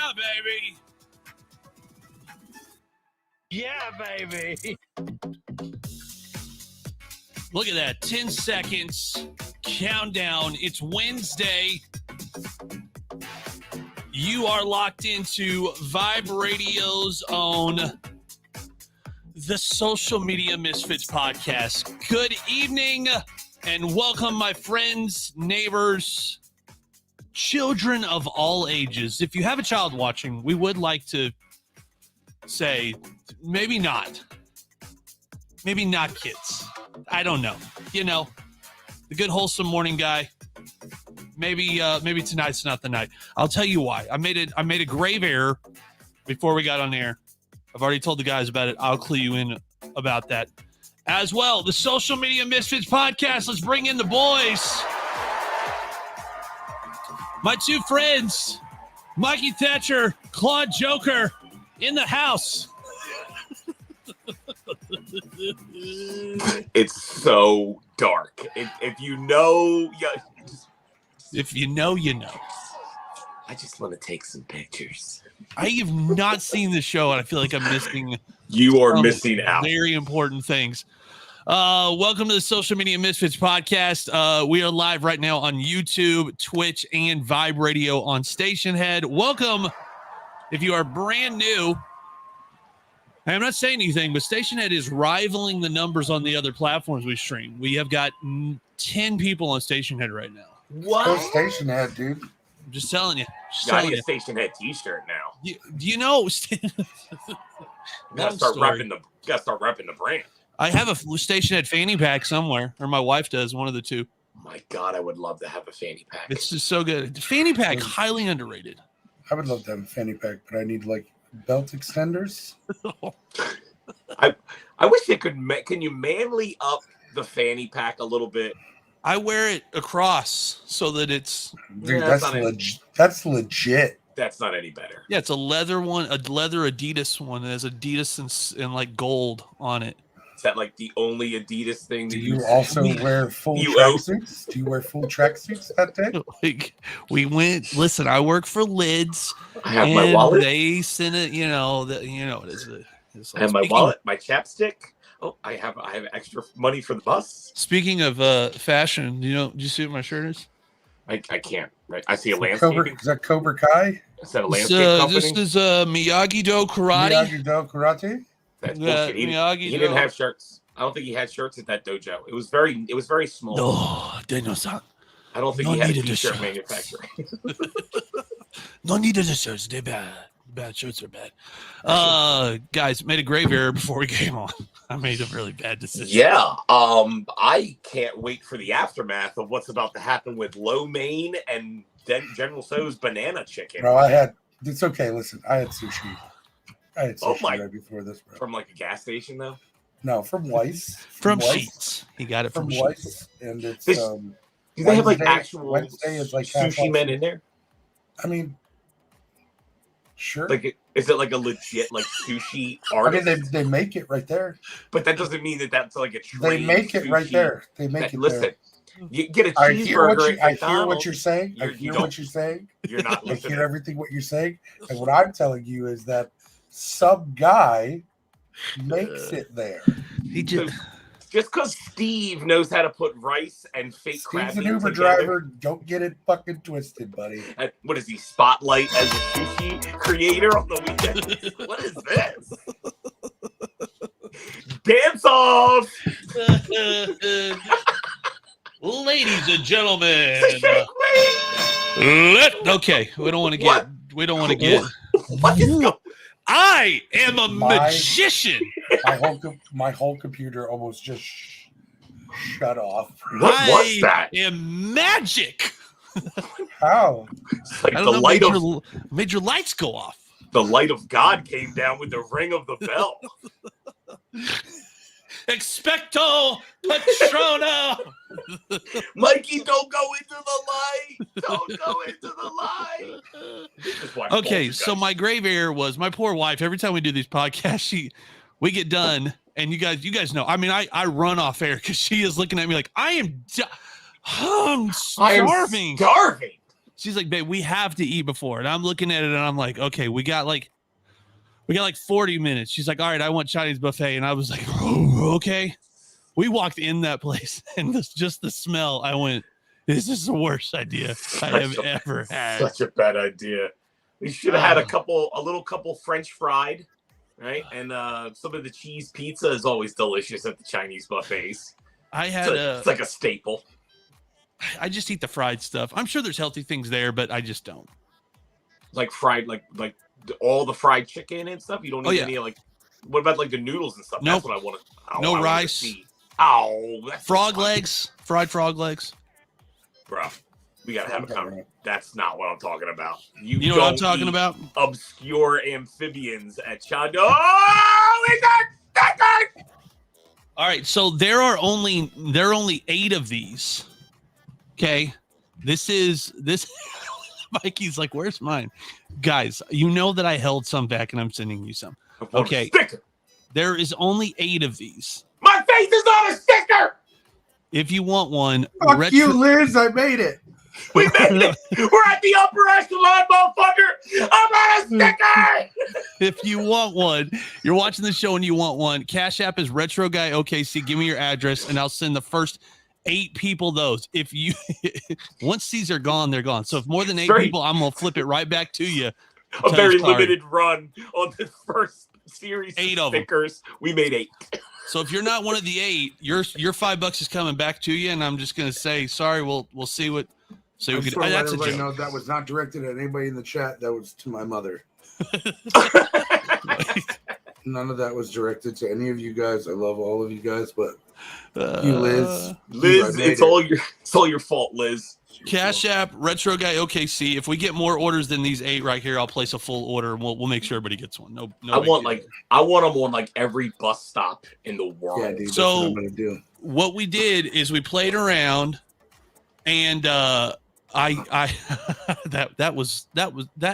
Yeah, baby. Yeah, baby. Look at that. 10 seconds. Countdown. It's Wednesday. You are locked into Vibe Radio's own The Social Media Misfits podcast. Good evening and welcome, my friends, neighbors, children of all ages. If you have a child watching, we would like to say maybe not kids. I don't know. You know, the good wholesome morning guy. Maybe tonight's not the night. I'll tell you why. I made a grave error before we got on air. I've already told the guys about it. I'll clue you in about that as well. The Social Media Misfits podcast. Let's bring in the boys. My two friends, Mikey Thatcher, Claude Joker, in the house. It's so dark. If you know, If you know, you know. I just want to take some pictures. I have not seen the show, and I feel like I'm missing. You are missing out. Very important things. Welcome to the Social Media Misfits podcast. We are live right now on YouTube, Twitch, and Vibe Radio on Station Head. Welcome. If you are brand new, I'm not saying anything, but Station Head is rivaling the numbers on the other platforms we stream. We have got 10 people on Station Head right now. What? Go Station Head, dude. I'm just telling you. I need a Station Head t-shirt now. You know, Gotta start repping the brand. I have a Station Head fanny pack somewhere, or my wife does, one of the two. My God, I would love to have a fanny pack. It's just so good. The fanny pack, highly underrated. I would love to have a fanny pack, but I need like belt extenders. I wish they could. Can you manly up the fanny pack a little bit? I wear it across so that it's. Dude, Yeah, that's legit. That's not any better. Yeah, it's a leather one, a leather Adidas one. It has Adidas and like gold on it. Is that like the only Adidas thing that Do you also wear full tracksuits? Do you wear full tracksuits that day? Like we went. Listen, I work for Lids. I have my wallet. They send it. You know it is. I have my wallet, my chapstick. Oh, I have extra money for the bus. Speaking of fashion, do you see what my shirt is? I can't. Right, I see a landscaping. Is that Cobra Kai? Is that a landscape company? This is Miyagi-Do Karate. Miyagi-Do Karate. That's bullshit. He didn't have shirts. I don't think he had shirts at that dojo. It was very small. No, Daniel-san. I don't think he had a t-shirt manufacturer. No need of the shirts. They're bad. Bad shirts are bad. Guys, made a grave error before we came on. I made a really bad decision. Yeah. I can't wait for the aftermath of what's about to happen with Lo Mein and then General Tso's banana chicken. Bro, it's okay. Listen, I had sushi. Right before this, bro. From like a gas station, though? No, from Weiss. From Sheets. He got it from Weiss. And it's do they have like actual Wednesday is like sushi men in there? I mean, sure. Like, is it like a legit like sushi artist? I mean, they make it right there. But that doesn't mean that's like a trained They make it right there. They make it. Listen, there. you get a cheeseburger. I hear what you're saying. You're not listening. I hear everything what you're saying. And what I'm telling you is that some guy makes it there. He just because Steve knows how to put rice and fake crab. Steve's an Uber driver. Don't get it fucking twisted, buddy. What is he? Spotlight as a sushi creator on the weekend? What is this? Dance off, ladies and gentlemen. Okay, we don't want to get. We don't want to get. What is going? I am a magician. My whole computer almost just shut off. What was that? I am magic. How? It's like I the don't know, light made your lights go off. The light of God came down with the ring of the bell. Expecto Patrono. Mikey, don't go into the light. Don't go into the light. Okay, so my grave error was my poor wife. Every time we do these podcasts, we get done, and you guys know. I mean, I run off air because she is looking at me like I'm starving. she's like, babe, we have to eat before. And I'm looking at it and I'm like, okay, we got like 40 minutes. She's like, all right, I want Chinese buffet. And I was like, oh, okay. We walked in that place and just the smell. I went, this is the worst idea I have ever had. Such a bad idea. We should have had a little couple French fried, right? And some of the cheese pizza is always delicious at the Chinese buffets. It's like a staple. I just eat the fried stuff. I'm sure there's healthy things there, but I just don't. Like fried, like all the fried chicken and stuff. You don't need any like. What about like the noodles and stuff? Nope. That's what I want to. No rice. That's frog legs. Fried frog legs. Bro, we gotta have a conversation. That's not what I'm talking about. You know what I'm talking about? Obscure amphibians at Chando. Oh, we got stickers! All right, so there are only 8 of these. Okay, this. Mikey's like, where's mine? Guys, you know that I held some back and I'm sending you some. Okay, there is only 8 of these. My face is on a sticker. If you want one, fuck you, Liz. I made it. We made it. We're at the upper echelon, motherfucker. I'm on a sticker. If you want one, you're watching the show and you want one, Cash App is Retroguy OKC. Give me your address and I'll send the first 8 people those. If you once these are gone, they're gone. So if more than 8 people, I'm gonna flip it right back to you. A very limited run on the first series 8 of stickers. We made 8. So if you're not one of the 8, your $5 is coming back to you, and I'm just gonna say sorry. We'll see what. So we could. That's a joke. Know that was not directed at anybody in the chat. That was to my mother. None of that was directed to any of you guys. I love all of you guys, but you, Liz, it's all your fault, Liz. Cash App, Retroguy OKC. If we get more orders than these 8 right here, I'll place a full order and we'll make sure everybody gets one. No. I want them on like every bus stop in the world. Yeah, dude, so what I'm gonna do. What we did is we played around, and I that was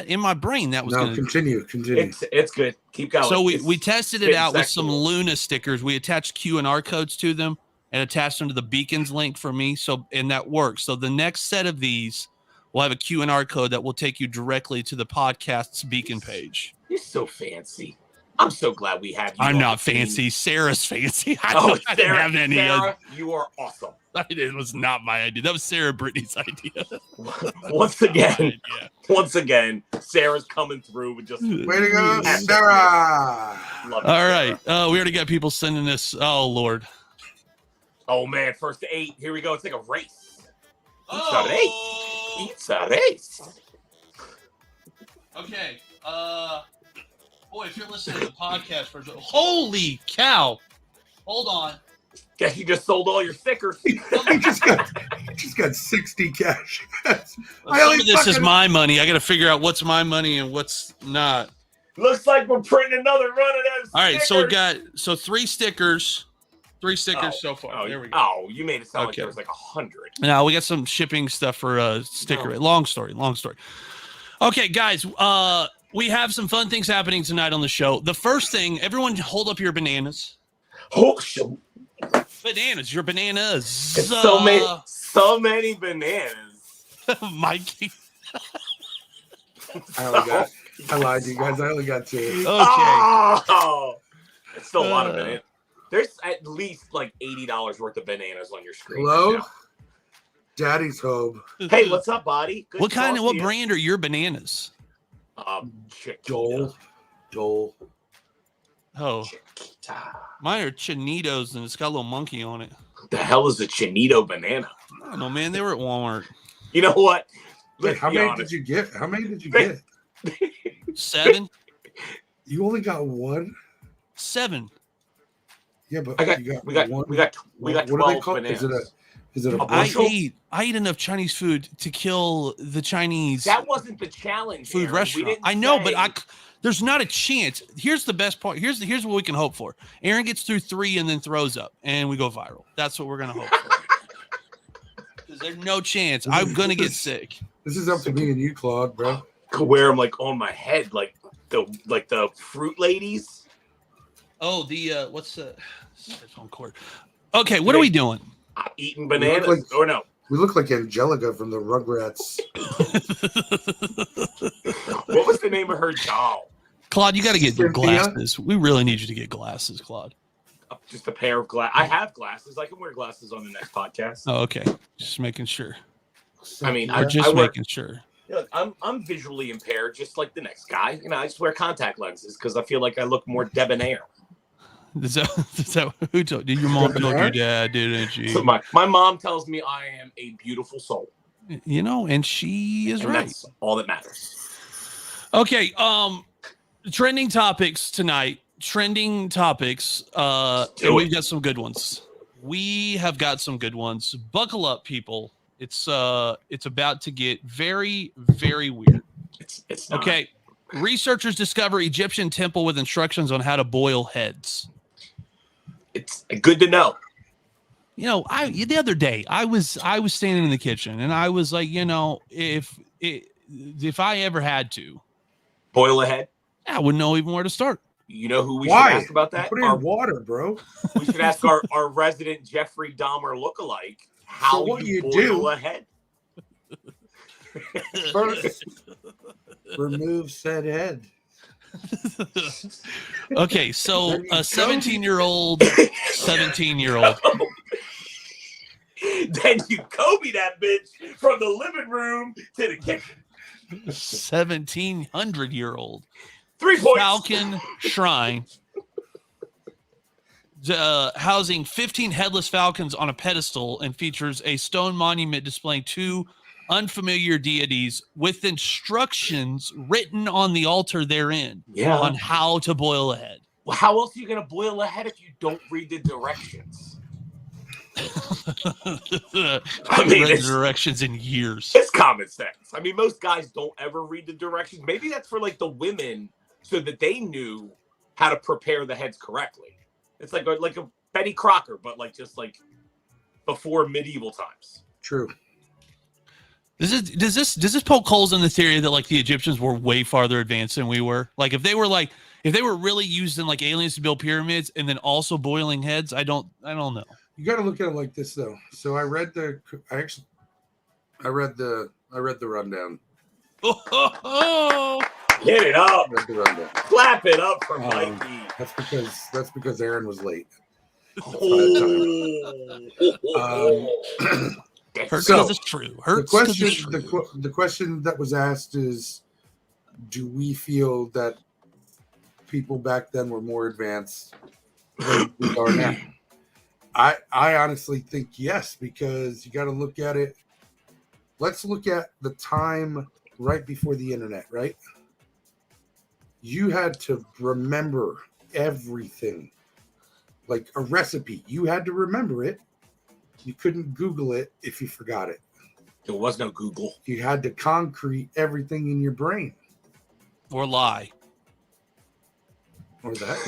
in my brain. That was continue. It's good. Keep going. So we tested it out with some Luna stickers. We attached Q&R codes to them and attached them to the beacons link for me. And that works. So the next set of these will have a Q&R code that will take you directly to the podcast's beacon page. You're so fancy. I'm so glad we have you. I'm not fancy. Sarah's fancy. I didn't have any. Sarah, you are awesome. It was not my idea. That was Sarah Brittany's idea. Once again, Sarah's coming through with just way to go, Sarah. All right. We already got people sending this. Oh, Lord. Oh, man. First 8. Here we go. It's like a race. It's a race. Okay. Boy, if you're listening to the podcast version, holy cow. Hold on. Guess you just sold all your stickers. He just got 60 cash. Some of this is my money. I got to figure out what's my money and what's not. Looks like we're printing another run of those. All right, so we got 3 stickers. 3 stickers so far. There we go. Oh, you made it sound like there was like 100. No, we got some shipping stuff for sticker. Long story. Okay, guys. We have some fun things happening tonight on the show. The first thing, everyone, hold up your bananas. Bananas, your bananas. So many bananas. Mikey. I lied to you guys. I only got 2. Okay. Oh, it's still a lot of bananas. There's at least like $80 worth of bananas on your screen. Hello? Right, Daddy's home. Hey, what's up, buddy? Good what brand are your bananas? Joel. Oh. Mine are Chinitos, and it's got a little monkey on it. What the hell is a Chinito banana? I don't know, man. They were at Walmart. You know what? Wait, how many did you get? 7. You only got 1? 7. Yeah, but we got 12 bananas. Is it a bushel? I ate enough Chinese food to kill the Chinese. That wasn't the challenge. Food Aaron. restaurant. I know, but there's not a chance. Here's the best part. Here's what we can hope for. Aaron gets through 3 and then throws up, and we go viral. That's what we're gonna hope for. Because there's no chance. I'm gonna get sick. This is up to me and you, Claude, bro. Could wear them like on my head, like the fruit ladies. Oh, what's the phone cord? Okay, what are we doing? Eating bananas or no? We look like Angelica from the Rugrats. What was the name of her doll? Claude, you got to get your glasses. We really need you to get glasses, Claude. Just a pair of glasses. I have glasses. I can wear glasses on the next podcast. Oh, okay. Just making sure. I mean, making sure. Look, I'm visually impaired, just like the next guy. I just wear contact lenses because I feel like I look more debonair. Is that who told you? Your mom told your dad, didn't she? So my mom tells me I am a beautiful soul. And she is right. That's all that matters. Okay. Trending topics tonight. We've got some good ones. We have got some good ones. Buckle up, people. It's about to get very, very weird. It's not. Okay. Researchers discover Egyptian temple with instructions on how to boil heads. It's good to know. The other day I was standing in the kitchen and I was like, if I ever had to boil a head, I wouldn't know even where to start. You know who we should ask about that? Put it in water, bro. We should ask our resident Jeffrey Dahmer lookalike how you boil a head. First, remove said head. Okay, so a 17-year-old. Then you Kobe that bitch from the living room to the kitchen. 1,700-year-old 3 points. Falcon Shrine, housing 15 headless falcons on a pedestal, and features a stone monument displaying 2 unfamiliar deities with instructions written on the altar therein on how to boil a head. Well, how else are you going to boil a head if you don't read the directions? I haven't read the directions in years. It's common sense. I mean, most guys don't ever read the directions. Maybe that's for like the women so that they knew how to prepare the heads correctly. It's like a Betty Crocker, but just before medieval times. True. Does this poke holes in the theory that the Egyptians were way farther advanced than we were? If they were really using aliens to build pyramids and then also boiling heads, I don't know. You got to look at it like this though. So I read the rundown. Hit it up. Clap it up for Mikey. That's because Aaron was late. Hurts because it's true. The question that was asked is, do we feel that people back then were more advanced than we are now? I honestly think yes, because you got to look at it. Let's look at the time right before the internet, right? You had to remember everything. Like a recipe, you had to remember it. You couldn't Google it if you forgot it. There was no Google. You had to concrete everything in your brain. Or lie. Or that.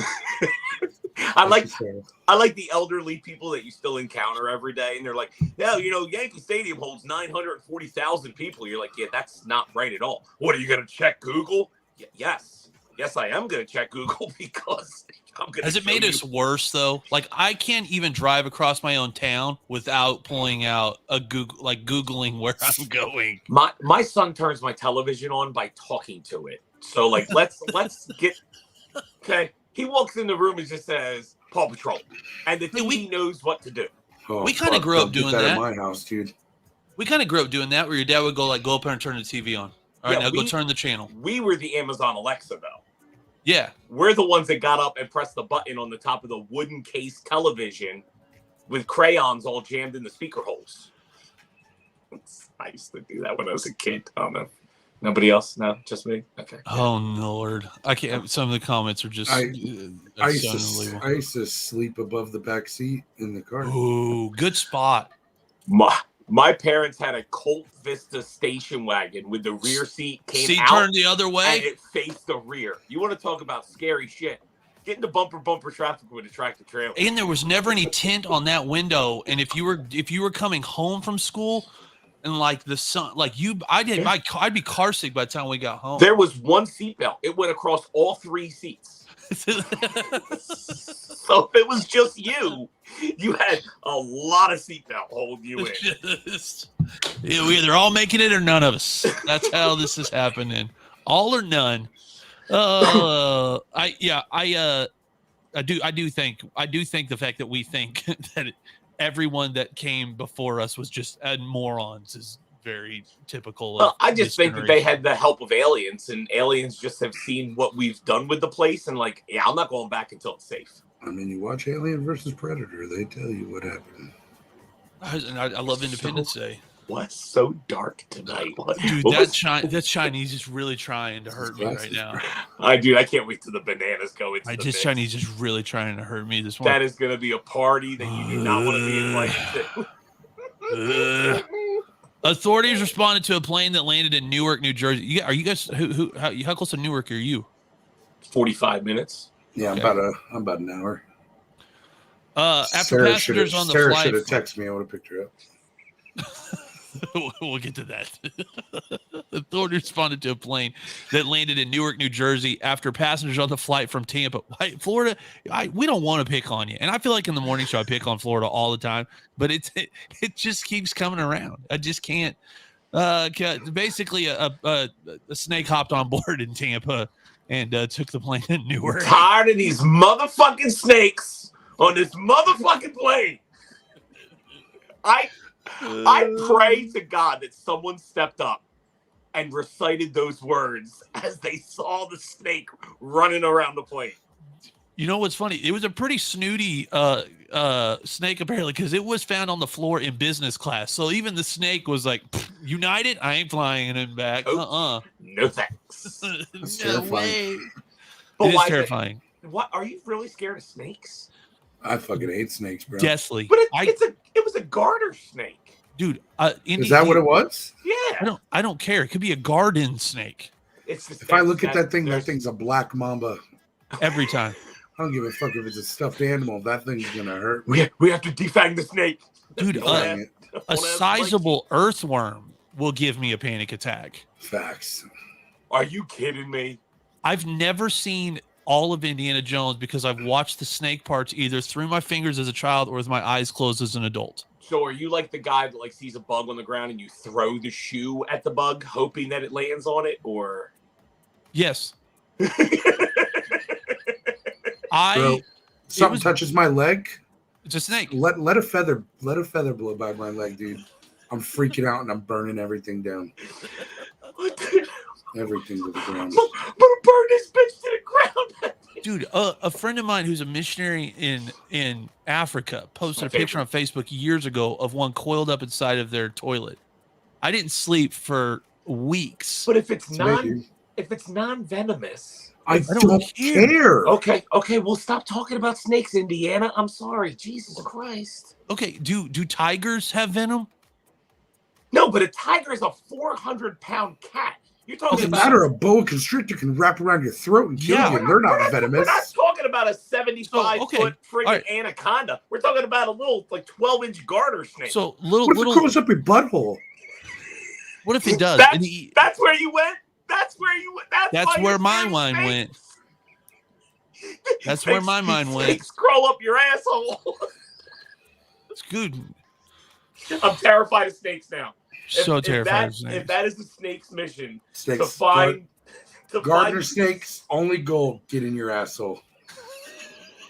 I like the elderly people that you still encounter every day, and they're like, "No, Yankee Stadium holds 940,000 people." You're like, "Yeah, that's not right at all." What are you gonna check Google? Yes, I am gonna check Google because I'm gonna. Has it made us worse though? I can't even drive across my own town without pulling out a Google, Googling where I'm going. My son turns my television on by talking to it. So let's get okay. He walks in the room and just says Paw Patrol, and the TV knows what to do. Oh, we kind of grew up doing that in my house, dude. We kind of grew up doing that, where your dad would go up there and turn the TV on. All right, now go turn the channel. We were the Amazon Alexa, though. Yeah, we're the ones that got up and pressed the button on the top of the wooden case television with crayons all jammed in the speaker holes. I used to do that when I was a kid. I don't know. Nobody else? No, just me. Okay. Oh Lord, I can't. Some of the comments are just. I used to sleep above the back seat in the car. Ooh, good spot. My parents had a Colt Vista station wagon with the rear seat out, turned the other way, and it faced the rear. You want to talk about scary shit? Get into bumper traffic with a tractor trailer. And there was never any tint on that window. And if you were coming home from school, and like the sun, like I'd be car sick by the time we got home. There was one seatbelt. It went across all 3 seats. So if it was just you had a lot of seatbelt holding you in. We either all making it or none of us. That's how this is happening. All or none. I do think the fact that we think that everyone that came before us was just morons is very typical. Well, I just think that they had the help of aliens, and aliens just have seen what we've done with the place, and like, yeah, I'm not going back until it's safe. I mean, you watch Alien versus Predator, they tell you what happened. I love Independence Day. What's so dark tonight? Dude, that Chinese is really trying to hurt me right now. I can't wait till the bananas go into the mix. Chinese is really trying to hurt me this morning. That is going to be a party that you do not want to be invited to. Authorities responded to a plane that landed in Newark, New Jersey. Are you guys how close to Newark are you? 45 minutes. Yeah, okay. I'm about an hour. After Sarah passengers on the Sarah flight, should have texted me. I would have picked her up. We'll get to that. Authorities responded to a plane that landed in Newark, New Jersey after passengers on the flight from Tampa, Florida. We don't want to pick on you, and I feel like in the morning show I pick on Florida all the time, but it just keeps coming around. I just can't. Basically, a snake hopped on board in Tampa and took the plane in Newark. I'm tired of these motherfucking snakes on this motherfucking plane. I pray to God that someone stepped up and recited those words as they saw the snake running around the plane. You know what's funny? It was a pretty snooty snake, apparently, because it was found on the floor in business class. So even the snake was like, United, I ain't flying him back. No thanks. No way. But it is terrifying. What? Are you really scared of snakes? I fucking hate snakes, bro. Deathly. But it was a garter snake. Dude, is that what it was? Yeah. I don't care. It could be a garden snake. If I look at that thing, that thing's a black mamba. Every time. I don't give a fuck if it's a stuffed animal. That thing's gonna hurt me. We have to defang the snake. Dude, a sizable earthworm will give me a panic attack. Facts. Are you kidding me? I've never seen all of Indiana Jones because I've watched the snake parts either through my fingers as a child or with my eyes closed as an adult. So are you like the guy that like sees a bug on the ground and you throw the shoe at the bug hoping that it lands on it, or? Yes. Something touches my leg. It's a snake. Let a feather blow by my leg, dude. I'm freaking out and I'm burning everything down. Everything to the ground. I'm gonna burn this bitch to the ground. Dude, a friend of mine who's a missionary in Africa posted a picture on Facebook years ago of one coiled up inside of their toilet. I didn't sleep for weeks. But if it's non-venomous, I don't care. Okay, we'll stop talking about snakes, Indiana. I'm sorry. Jesus Christ. Okay, do tigers have venom? No, but a tiger is a 400-pound cat. You're talking about a boa constrictor can wrap around your throat and kill you. And they're not venomous. We're not talking about a 75-foot friggin' anaconda. We're talking about a little, like 12-inch garter snake. So what if it crawls up your butthole? What if it does? That's where you went. That's where my mind went. That's where my mind went. Scroll up your asshole. It's good. I'm terrified of snakes now. Terrified of snakes. If that is the snake's mission, to find snakes, only goal, get in your asshole.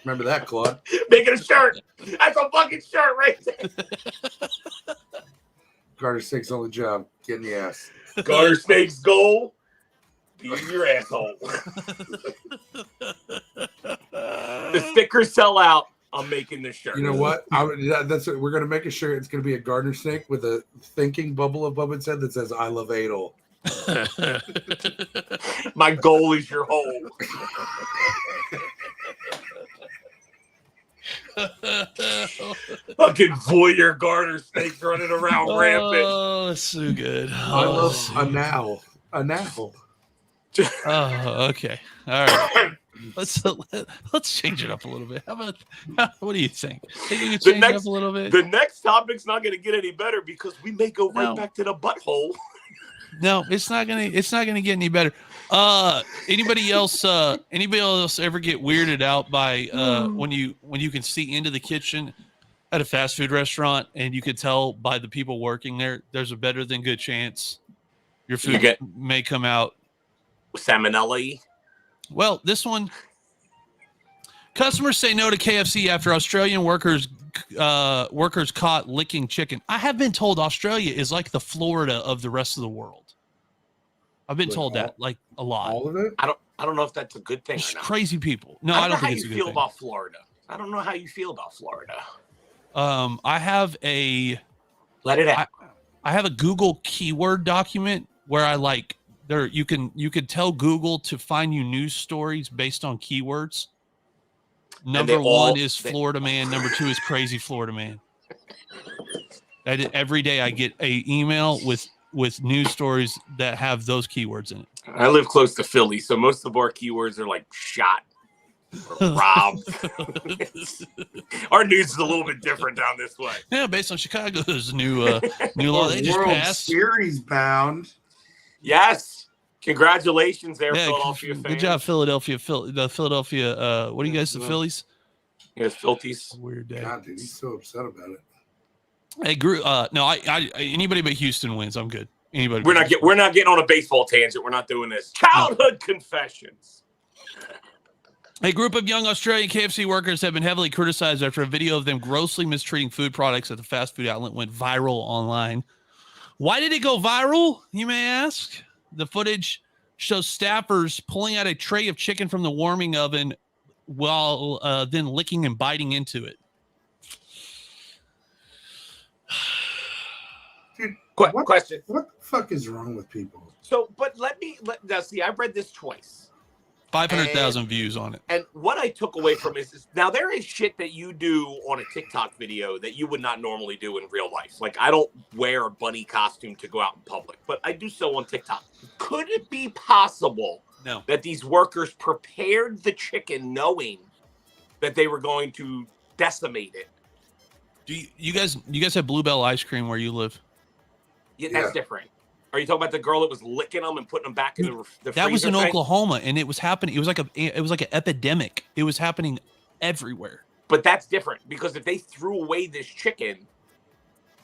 Remember that, Claude? Make it a shirt. That's a fucking shirt right there. Garter snake's only job, get in the ass. Garter snake's goal, be in your asshole. The stickers sell out. I'm making this shirt. You know what? That's what we're gonna make a shirt. It's gonna be a garter snake with a thinking bubble above its head that says "I love anal." My goal is your hole. Fucking voyeur garter snakes running around rampant. Oh, it's so good. I love a now. Oh, okay. All right. let's change it up a little bit. How about what do you think? Think we can change it up a little bit? The next topic's not going to get any better because we may go right back to the butthole. No, it's not gonna get any better. Anybody else ever get weirded out by when you can see into the kitchen at a fast food restaurant and you could tell by the people working there's a better than good chance your food may come out salmonella? Well, this one, customers say no to KFC after Australian workers caught licking chicken. I have been told Australia is like the Florida of the rest of the world. I've been told that like a lot. All of it? I don't know if that's a good thing. There's or not. Crazy people. No, I don't think it's a good thing. How you feel about Florida? I don't know how you feel about Florida. I have a let it out. I have a Google keyword document where I like there you can tell Google to find you news stories based on keywords. Number one is Florida man. Number two is crazy Florida man. Every day I get a email with news stories that have those keywords in it. I live close to Philly, so most of our keywords are like shot or robbed. Our news is a little bit different down this way. Yeah, based on Chicago's new law they just passed. Series bound. Yes. Congratulations there, Philadelphia fans. Good job, Philadelphia. The Philadelphia, what do you guys, the Phillies? Yeah, Philties. Weird day. God, dude, he's so upset about it. Hey, no, I anybody but Houston wins. I'm good. Anybody? We're not getting on a baseball tangent. We're not doing this. Childhood confessions. A group of young Australian KFC workers have been heavily criticized after a video of them grossly mistreating food products at the fast food outlet went viral online. Why did it go viral, you may ask? The footage shows staffers pulling out a tray of chicken from the warming oven while then licking and biting into it. Dude, question. What the fuck is wrong with people? So, but now see, I've read this twice. 500,000 views on it. And what I took away from it is now there is shit that you do on a TikTok video that you would not normally do in real life. Like I don't wear a bunny costume to go out in public, but I do so on TikTok. Could it be possible that these workers prepared the chicken knowing that they were going to decimate it? Do you guys have Bluebell ice cream where you live? Yeah, that's different. Are you talking about the girl that was licking them and putting them back in the freezer? That was in Oklahoma, and it was happening. It was like an epidemic. It was happening everywhere. But that's different because if they threw away this chicken,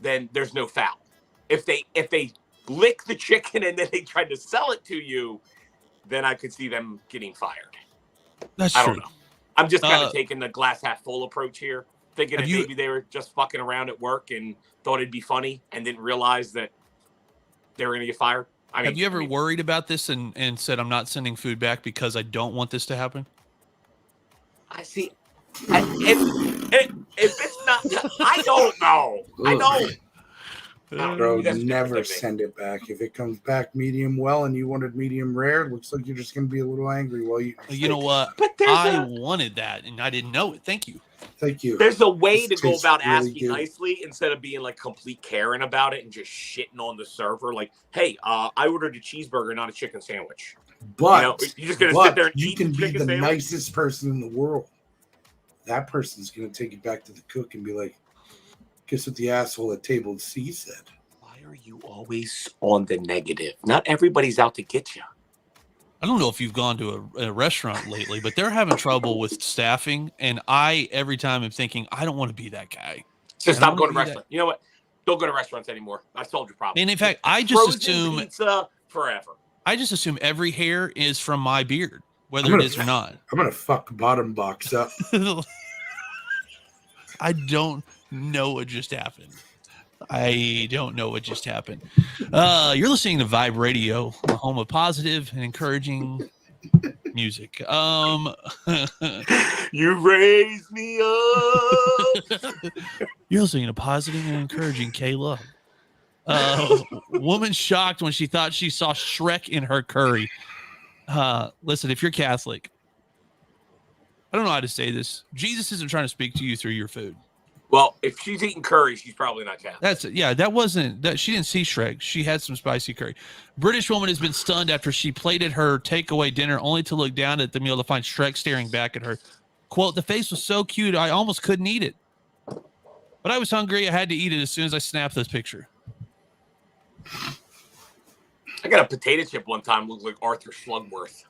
then there's no foul. If they lick the chicken and then they tried to sell it to you, then I could see them getting fired. That's true. I don't know. I'm just kind of taking the glass half full approach here, thinking that maybe they were just fucking around at work and thought it'd be funny and didn't realize that they were going to get fired. Have you ever worried about this and said, I'm not sending food back because I don't want this to happen? I see. If it's not, I don't know. I don't. Bro, never send it back. If it comes back medium well and you wanted medium rare, it looks like you're just going to be a little angry while you. You know what? But I wanted that and I didn't know it. Thank you. Thank you. There's a way to go about asking nicely instead of being like complete Karen about it and just shitting on the server. Like, hey, I ordered a cheeseburger, not a chicken sandwich. But you're just gonna sit there and you eat can the be chicken the sandwich? nicest person in the world. That person's gonna take it back to the cook and be like, "Guess what the asshole at table C said." Why are you always on the negative? Not everybody's out to get you. I don't know if you've gone to a restaurant lately, but they're having trouble with staffing. And every time I'm thinking, I don't want to be that guy. So stop going to restaurants. You know what? Don't go to restaurants anymore. I solved your problem. And in fact, I just assume pizza forever. I just assume every hair is from my beard, whether it is or not. I'm going to fuck bottom box up. I don't know what just happened. You're listening to Vibe Radio, the home of positive and encouraging music. You raised me up. You're listening to positive and encouraging K-Love. Woman shocked when she thought she saw Shrek in her curry. Listen, if you're Catholic, I don't know how to say this. Jesus isn't trying to speak to you through your food. Well, if she's eating curry, she's probably not Catholic. That wasn't that. She didn't see Shrek. She had some spicy curry. British woman has been stunned after she plated her takeaway dinner only to look down at the meal to find Shrek staring back at her. Quote, the face was so cute, I almost couldn't eat it. But I was hungry. I had to eat it as soon as I snapped this picture. I got a potato chip one time looked like Arthur Slugworth.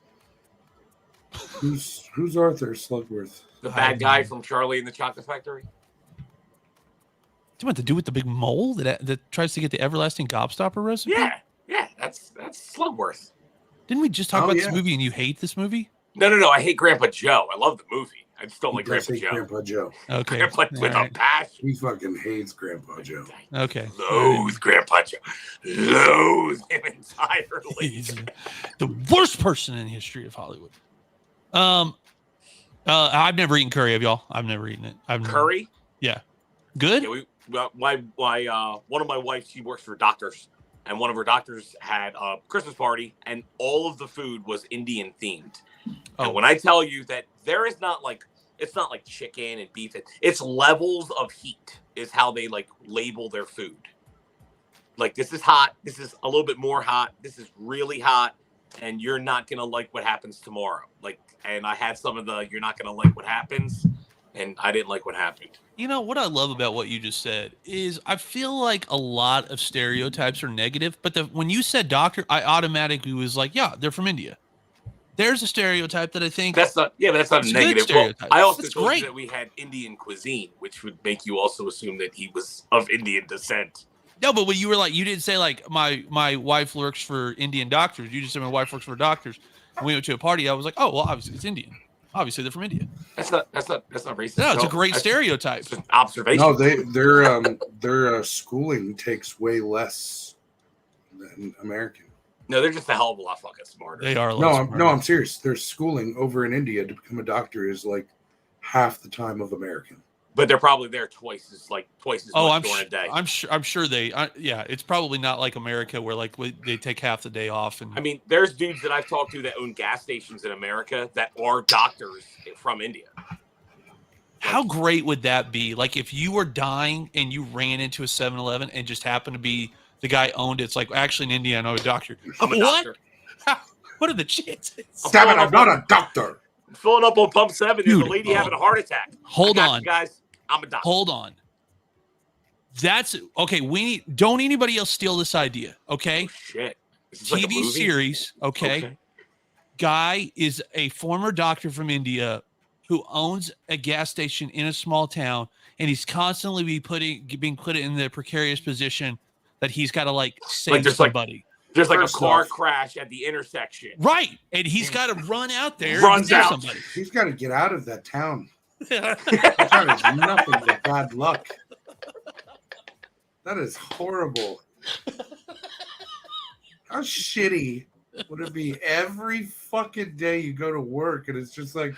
Who's Arthur Slugworth? The bad guy from Charlie and the Chocolate Factory. Do you want to do with the big mole that tries to get the everlasting gobstopper recipe? Yeah, that's Slugworth. Didn't we just talk about this movie and you hate this movie? No. I hate Grandpa Joe. I love the movie. I just don't like Grandpa Joe. Grandpa Joe. Okay. Grandpa with a passion. He fucking hates Grandpa Joe. Okay. Loathe Grandpa Joe. Loathe him entirely. He's the worst person in the history of Hollywood. I've never eaten curry, have y'all? I've never eaten it. Curry? Yeah. Good? Yeah, one of my wife, she works for doctors, and one of her doctors had a Christmas party, and all of the food was Indian themed. And when I tell you that there is not like, it's not like chicken and beef, it's levels of heat is how they like label their food. Like, this is hot, this is a little bit more hot, this is really hot, and you're not gonna like what happens tomorrow. Like, and I had some of the you're not gonna like what happens, and I didn't like what happened. You know, what I love about what you just said is I feel like a lot of stereotypes are negative, but when you said doctor, I automatically was like, yeah, they're from India. There's a stereotype that I think that's not a negative. Well, I also told you that we had Indian cuisine, which would make you also assume that he was of Indian descent. No, but when you were like, you didn't say like my wife works for Indian doctors. You just said my wife works for doctors. And we went to a party. I was like, oh, well, obviously it's Indian. Obviously they're from India. That's not racist. No, it's a great stereotype. It's an observation. No, their schooling takes way less than American. No, they're just a hell of a lot fucking smarter. They are. I'm serious. Their schooling over in India to become a doctor is like half the time of American. But they're probably there twice as much during a day. I'm sure it's probably not like America where like they take half the day off. And I mean, there's dudes that I've talked to that own gas stations in America that are doctors from India. How great would that be? Like if you were dying and you ran into a 7-Eleven and just happened to be the guy owned it. It's like, actually in India, I know a doctor. I'm a doctor. What are the chances? Damn it, I'm not a doctor. I'm filling up on pump 7. There's a lady having a heart attack. Hold on, guys. I'm a doctor. Hold on. That's okay. Don't anybody else steal this idea. Okay. Oh, shit. TV series. Okay. Guy is a former doctor from India who owns a gas station in a small town, and he's constantly being put in the precarious position that he's got to like save somebody. There's like a car crash at the intersection. Right. And he's got to run out there. Runs out. Somebody. He's got to get out of that town. That is nothing but bad luck. That is horrible. How shitty would it be every fucking day you go to work and it's just like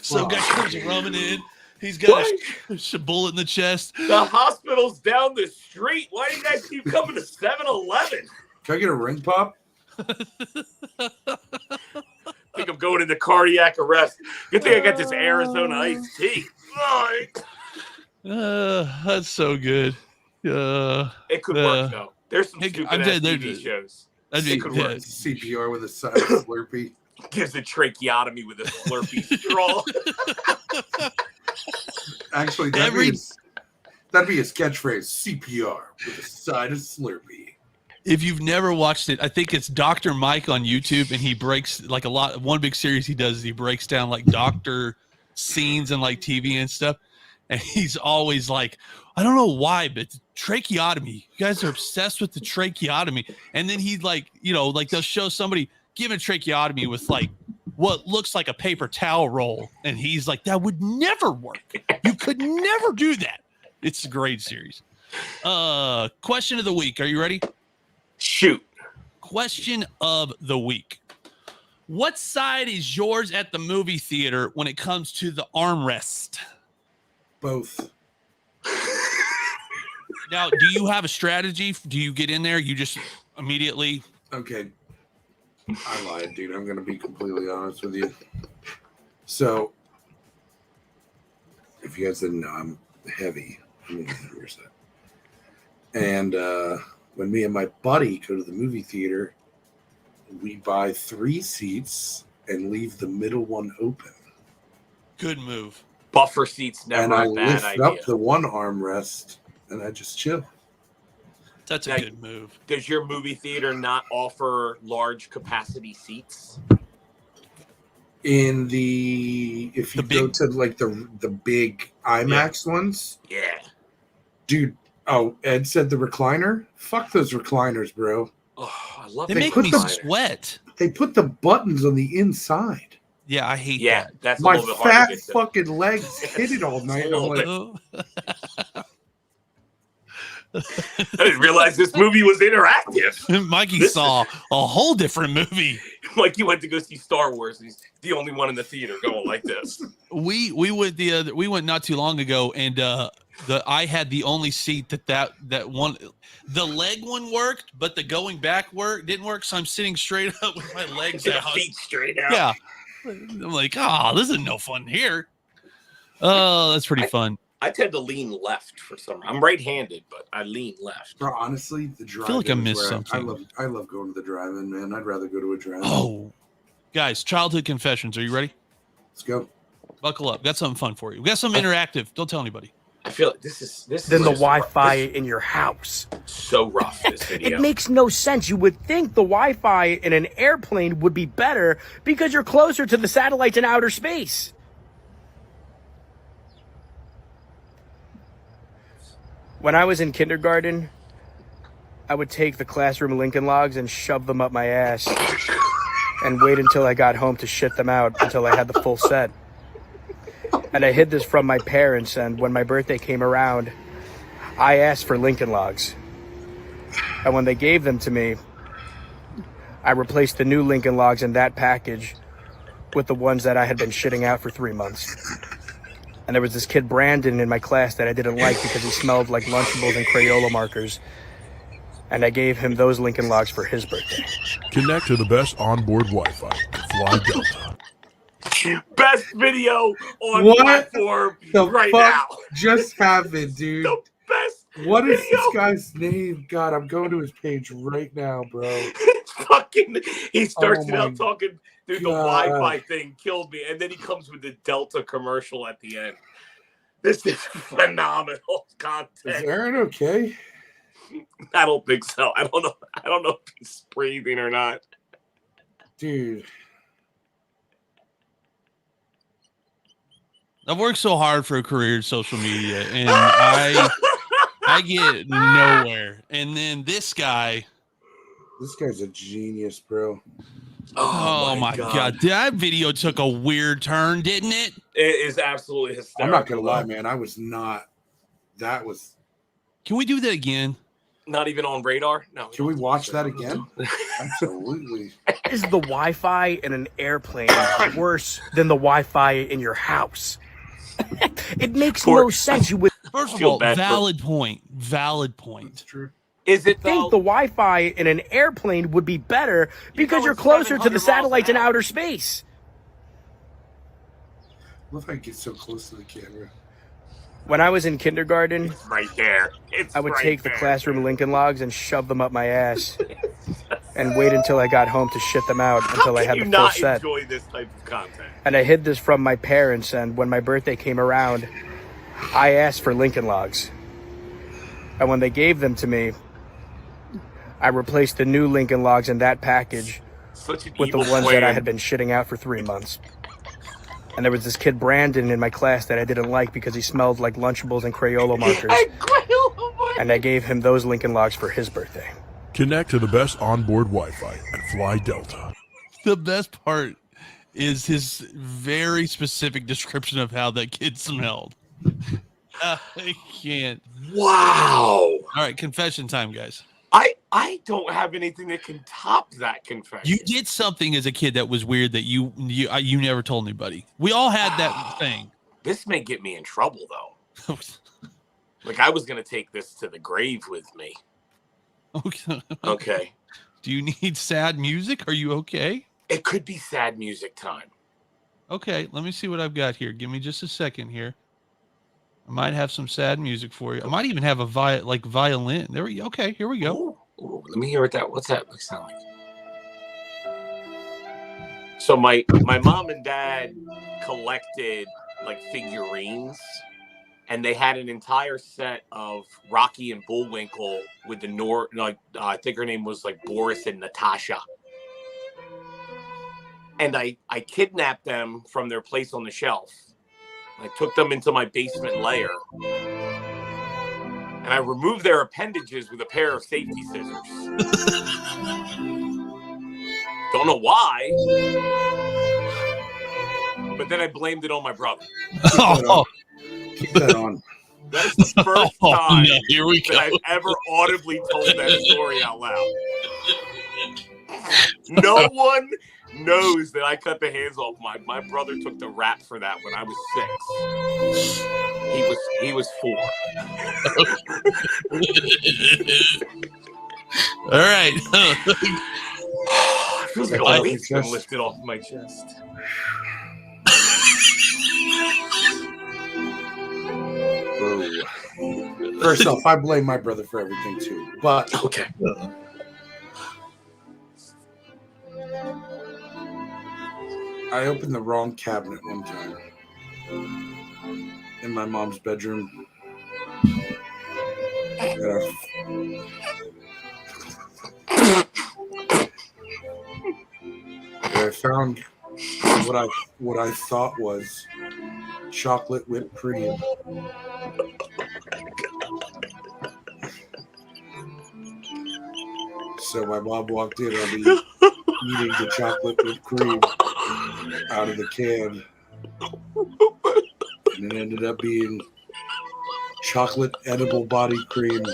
some guy comes running in. He's got a bullet in the chest. The hospital's down the street. Why do you guys keep coming to 7-Eleven? Can I get a ring pop? I think I'm going into cardiac arrest. Good thing I got this Arizona iced tea. That's so good. It could work though. There's some stupid TV shows. It could work. CPR with a side of Slurpee. Gives a tracheotomy with a Slurpee straw. Actually, that'd be his catchphrase: CPR with a side of Slurpee. If you've never watched it, I think it's Dr. Mike on YouTube, and he breaks like one big series he does is he breaks down like doctor scenes and like TV and stuff. And he's always like, I don't know why, but tracheotomy. You guys are obsessed with the tracheotomy. And then he like, like they'll show somebody giving tracheotomy with like what looks like a paper towel roll. And he's like, that would never work. You could never do that. It's a great series. Question of the week. Are you ready? Shoot. Question of the week. What side is yours at the movie theater when it comes to the armrest? Both. Now, do you have a strategy? Do you get in there? You just immediately... Okay. I lied, dude. I'm going to be completely honest with you. So, if you guys didn't know, heavy movie theater set. And when me and my buddy go to the movie theater, we buy 3 seats and leave the middle one open. Good move. Buffer seats never a bad idea. And I lift up the one armrest and I just chill. That's a good move. Does your movie theater not offer large capacity seats? If you go to like the big IMAX ones, yeah, dude. Oh, Ed said the recliner. Fuck those recliners, bro. Oh, I love. They make me sweat. They put the buttons on the inside. Yeah, I hate that. Yeah, that's my a little bit hard fat to get to. fucking legs hit it all night. I'm like, I didn't realize this movie was interactive. Mikey saw a whole different movie. Like you went to go see Star Wars, and he's the only one in the theater going like this. We went not too long ago, and I had the only seat that one, the leg one worked, but the going back didn't work. So I'm sitting straight up with my legs out, feet straight out. Yeah, I'm like, this is no fun here. Oh, that's pretty fun. I tend to lean left for some reason. I'm right-handed, but I lean left. Bro, honestly, the drive-in. I feel like I missed something. I love going to the drive-in, man. I'd rather go to a drive-in. Oh, guys, childhood confessions. Are you ready? Let's go. Buckle up. Got something fun for you. We got something interactive. Don't tell anybody. I feel like this is than the Wi-Fi in your house. So rough, this video. It makes no sense. You would think the Wi-Fi in an airplane would be better because you're closer to the satellites in outer space. When I was in kindergarten, I would take the classroom Lincoln Logs and shove them up my ass and wait until I got home to shit them out until I had the full set. And I hid this from my parents, and when my birthday came around, I asked for Lincoln Logs. And when they gave them to me, I replaced the new Lincoln Logs in that package with the ones that I had been shitting out for 3 months. And there was this kid, Brandon, in my class that I didn't like because he smelled like Lunchables and Crayola markers. And I gave him those Lincoln Logs for his birthday. Connect to the best onboard Wi-Fi. Fly Delta. Best video on what platform the right fuck now. Just happened, dude. The best What is video. this guy's name? God, I'm going to his page right now, bro. He starts it my out talking, dude, the God. Wi-Fi thing killed me. And then he comes with the Delta commercial at the end. This is phenomenal content. Is Aaron okay? I don't think so. I don't know if he's breathing or not. Dude. I've worked so hard for a career in social media, and I get nowhere. And then this guy's a genius, bro. Oh my God. That video took a weird turn, didn't it? It is absolutely hysterical. I'm not gonna lie, man. I was not. That was. Can we do that again? Not even on radar? No. Can we watch that again? Absolutely. Is the Wi-Fi in an airplane worse than the Wi-Fi in your house? It makes no sense. You would First of all, valid point. That's true. Is it think the Wi-Fi in an airplane would be better because you're closer to the satellites in outer space. I love how I get so close to the camera. When I was in kindergarten, It's right there. I would take the classroom Lincoln Logs and shove them up my ass and wait until I got home to shit them out until I had the full set. Enjoy this type of content? And I hid this from my parents, and when my birthday came around, I asked for Lincoln Logs. And when they gave them to me, I replaced the new Lincoln Logs in that package with the ones that I had been shitting out for 3 months. And there was this kid, Brandon, in my class that I didn't like because he smelled like Lunchables and Crayola markers. And I gave him those Lincoln Logs for his birthday. Connect to the best onboard Wi-Fi and Fly Delta. The best part is his very specific description of how that kid smelled. I can't. Wow. All right, confession time, guys. I don't have anything that can top that confession. You did something as a kid that was weird that you never told anybody. We all had that thing. This may get me in trouble, though. Like, I was going to take this to the grave with me. Okay. Do you need sad music? Are you okay? It could be sad music time. Okay, let me see what I've got here. Give me just a second here. I might have some sad music for you. I might even have a violin. There we go. Okay, here we go. Ooh, let me hear what's that sound like? So my mom and dad collected like figurines, and they had an entire set of Rocky and Bullwinkle with the I think her name was like Boris and Natasha. And I kidnapped them from their place on the shelf. I took them into my basement lair. And I removed their appendages with a pair of safety scissors. Don't know why. But then I blamed it on my brother. Keep that on. That's the first time here we go. that I've ever audibly told that story out loud. No one knows that I cut the hands off. My brother took the rap for that when I was 6. He was 4. All right. It feels like a weight's been lifted off my chest. First off, I blame my brother for everything too. But okay. I opened the wrong cabinet one time in my mom's bedroom. And I found what I thought was chocolate whipped cream. So my mom walked in on me eating the chocolate whipped cream out of the can. And it ended up being chocolate edible body cream.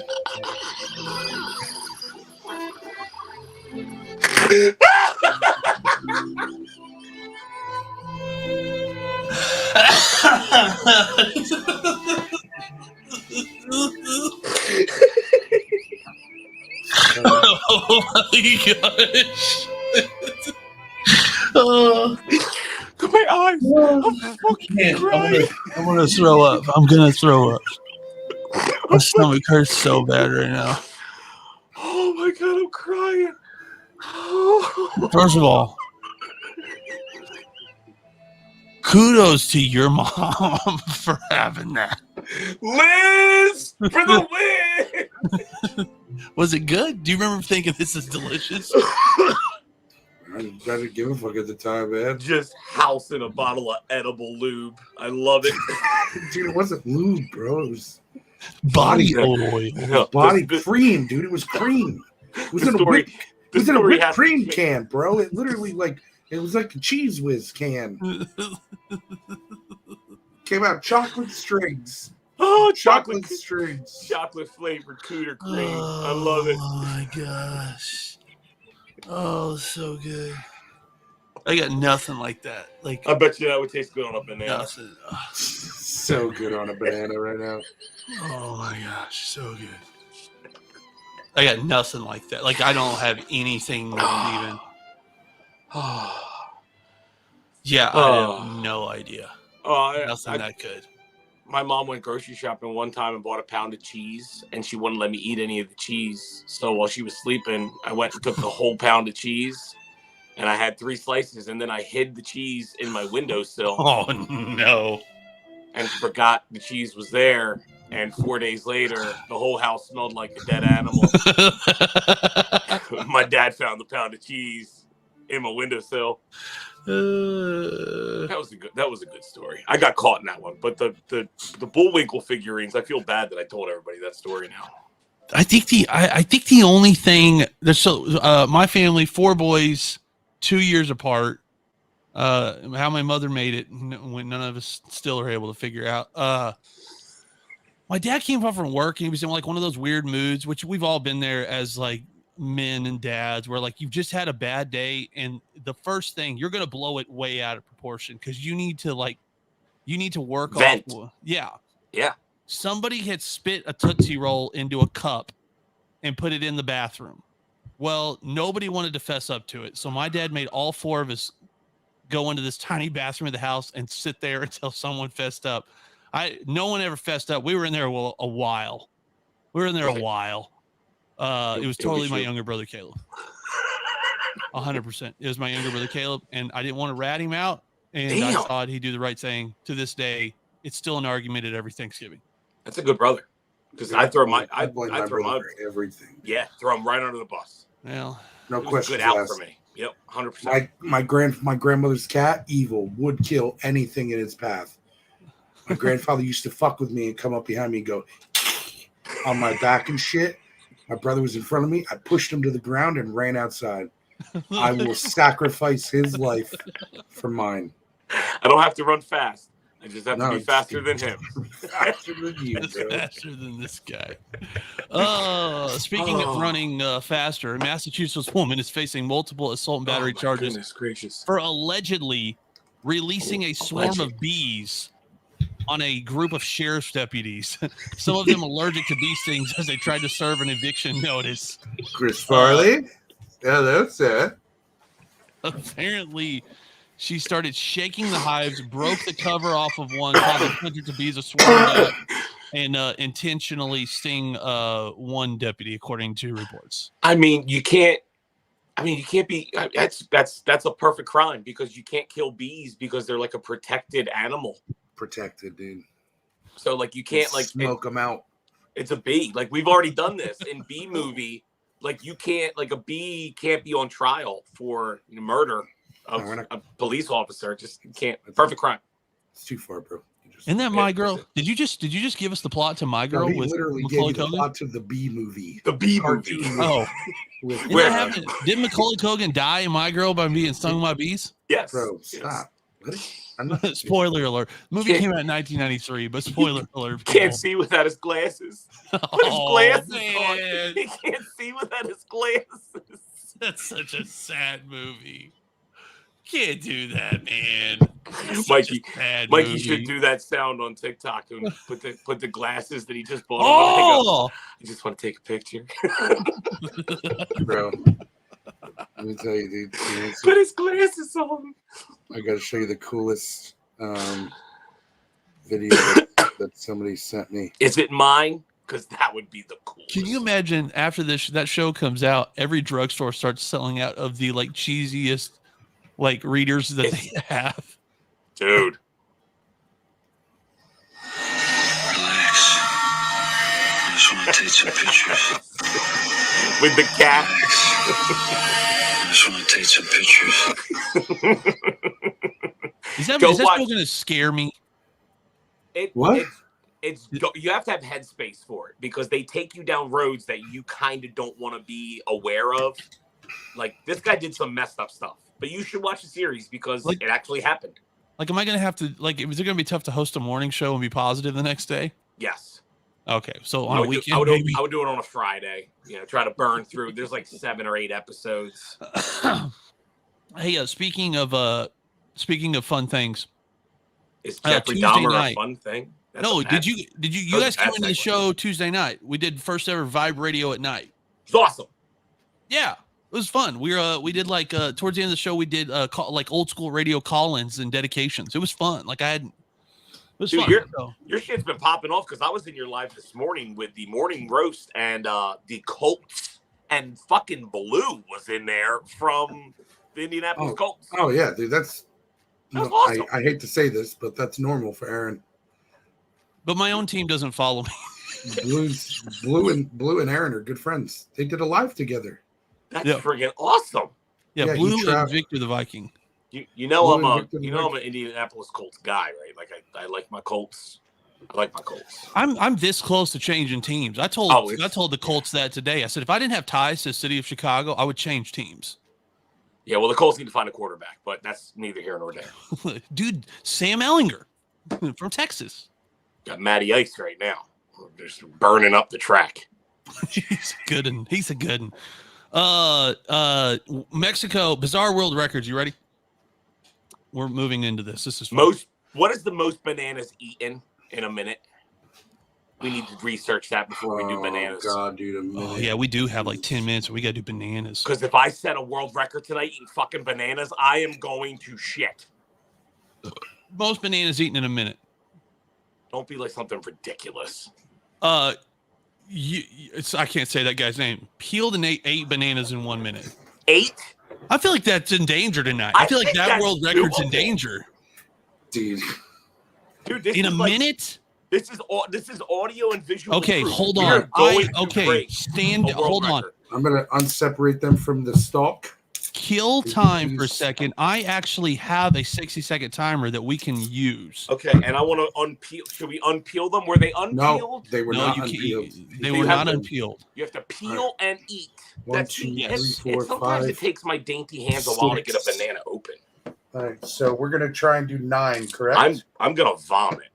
Oh my gosh. My eyes. I'm fucking crying. I'm gonna throw up. I'm gonna throw up. My stomach hurts so bad right now. Oh my god, I'm crying. First of all, kudos to your mom for having that. Liz for the win. Was it good? Do you remember thinking this is delicious? I didn't give a fuck at the time, man. Just house in a bottle of edible lube. I love it. Dude, it wasn't lube, bro. It was body oil. No, body cream, dude. It was cream. It was in a whipped cream can, bro. It literally it was like a Cheese Whiz can. Came out chocolate strings. Oh, chocolate strings. Chocolate flavored cooter cream. I love it. Oh my gosh. Oh, so good. I got nothing like that. I bet you that would taste good on a banana. Nothing. So good on a banana right now. Oh my gosh, so good. I got nothing like that. I don't have anything even. Yeah, I have no idea. Nothing that good. My mom went grocery shopping one time and bought a pound of cheese, and she wouldn't let me eat any of the cheese. So while she was sleeping, I went and took the whole pound of cheese, and I had 3 slices, and then I hid the cheese in my windowsill. Oh, no. And forgot the cheese was there, and 4 days later, the whole house smelled like a dead animal. My dad found the pound of cheese in my windowsill. That was a good story. I got caught in that one, but the Bullwinkle figurines, I feel bad that I told everybody that story now. I think the only thing there's my family, 4 boys, 2 years apart. How my mother made it when none of us still are able to figure out. My dad came home from work and he was in one of those weird moods, which we've all been there as men and dads, where you've just had a bad day, and the first thing you're going to blow it way out of proportion because you need to work Vent. off. Yeah. Somebody had spit a Tootsie Roll into a cup and put it in the bathroom. Well, nobody wanted to fess up to it. So my dad made all 4 of us go into this tiny bathroom of the house and sit there until someone fessed up. No one ever fessed up. We were in there a while. It was totally my younger brother Caleb. 100%. It was my younger brother Caleb, and I didn't want to rat him out. And I thought he'd do the right thing. To this day, it's still an argument at every Thanksgiving. That's a good brother. Because I throw my everything. Yeah, throw him right under the bus. Well, no question. Good out for me. Yep, 100%. My grandmother's cat, evil, would kill anything in its path. My grandfather used to fuck with me and come up behind me and go on my back and shit. My brother was in front of me. I pushed him to the ground and ran outside. I will sacrifice his life for mine. I don't have to run fast. I just have to be faster than him. Faster than you, bro. Faster than this guy. Speaking of running faster, a Massachusetts woman is facing multiple assault and battery charges for allegedly releasing a swarm of bees on a group of sheriff's deputies. Some of them allergic to bee stings as they tried to serve an eviction notice. Chris Farley? Hello, sir. Apparently, she started shaking the hives, broke the cover off of one, causing hundreds of bees to swarm up, and intentionally sting one deputy, according to reports. You can't be. That's a perfect crime because you can't kill bees because they're like a protected animal. Protected, dude. So like you can't smoke them out. It's a bee. Like we've already done this in Bee Movie. Like you can't, a bee can't be on trial for murder of a police officer. Just can't. Perfect crime. It's too far, bro. Isn't that My Girl? Did you just give us the plot to My Girl? He literally gave you the plot to the Bee Movie. The Bee Movie. Oh, didn't Macaulay Culkin die in My Girl by being stung by bees? Yes, bro. Stop. Spoiler alert. Movie came out in 1993, but spoiler alert. Can't see without his glasses. Man. He can't see without his glasses. That's such a sad movie. Can't do that, man. Mikey should do that sound on TikTok and put the glasses that he just bought. Oh, I just want to take a picture, bro. Let me tell you, dude. Put his glasses on. I got to show you the coolest video that somebody sent me. Is it mine? Because that would be the coolest. Can you imagine after that show comes out, every drugstore starts selling out of the cheesiest readers that they have? Dude. Relax. I just want to take some pictures. With the cat. I just want to take some pictures. Is that still going to scare me? What? It's you have to have headspace for it because they take you down roads that you kind of don't want to be aware of. Like this guy did some messed up stuff, but you should watch the series because it actually happened. Am I going to have to is it going to be tough to host a morning show and be positive the next day? Yes. Okay, so on a weekend, I would do it on a Friday. Try to burn through. There's 7 or 8 episodes. Hey, speaking of fun things, is Jeffrey Dahmer a fun thing? Did you guys come into the show Tuesday night? We did first ever Vibe Radio at night. It's awesome. Yeah, it was fun. We did towards the end of the show we did old school radio call-ins and dedications. It was fun. It was fun. Your shit's been popping off because I was in your live this morning with the morning roast and the Colts and fucking Blue was in there from the Indianapolis Colts. Oh yeah, dude, that's awesome. I hate to say this, but that's normal for Aaron. But my own team doesn't follow me. Blue and Aaron are good friends. They did a live together. That's friggin' awesome. Yeah, Blue and Victor the Viking. I'm an Indianapolis Colts guy, right? I like my Colts. I like my Colts. I'm this close to changing teams. I told the Colts that today. I said if I didn't have ties to the city of Chicago, I would change teams. Yeah, well, the Colts need to find a quarterback, but that's neither here nor there. Dude, Sam Ellinger from Texas. Got Matty Ice right now. Just burning up the track. He's a good one. Mexico, Bizarre World Records. You ready? We're moving into this. This is fun. What is the most bananas eaten in a minute? We need to research that before we do bananas. Oh, God, dude, a minute. Oh, yeah, we do have 10 minutes. We got to do bananas. Because if I set a world record tonight eating fucking bananas, I am going to shit. Most bananas eaten in a minute. Don't be like something ridiculous. I can't say that guy's name. Peeled and ate 8 bananas in 1 minute. 8? I feel like that's in danger tonight. I feel like that world record's in danger. Dude, this in a minute? This is audio and visual. Okay, proof. hold on. Hold on. I'm gonna unseparate them from the stalk. Kill time for a second. I actually have a 60-second timer that we can use. Okay, and I want to unpeel. Should we unpeel them? Were they unpeeled? No, they were not unpeeled. They were not unpeeled. You have to peel and eat. 1, 2, 3, 4, 5. Sometimes it takes my dainty hands a while to get a banana open. All right, so we're gonna try and do 9, correct? I'm gonna vomit.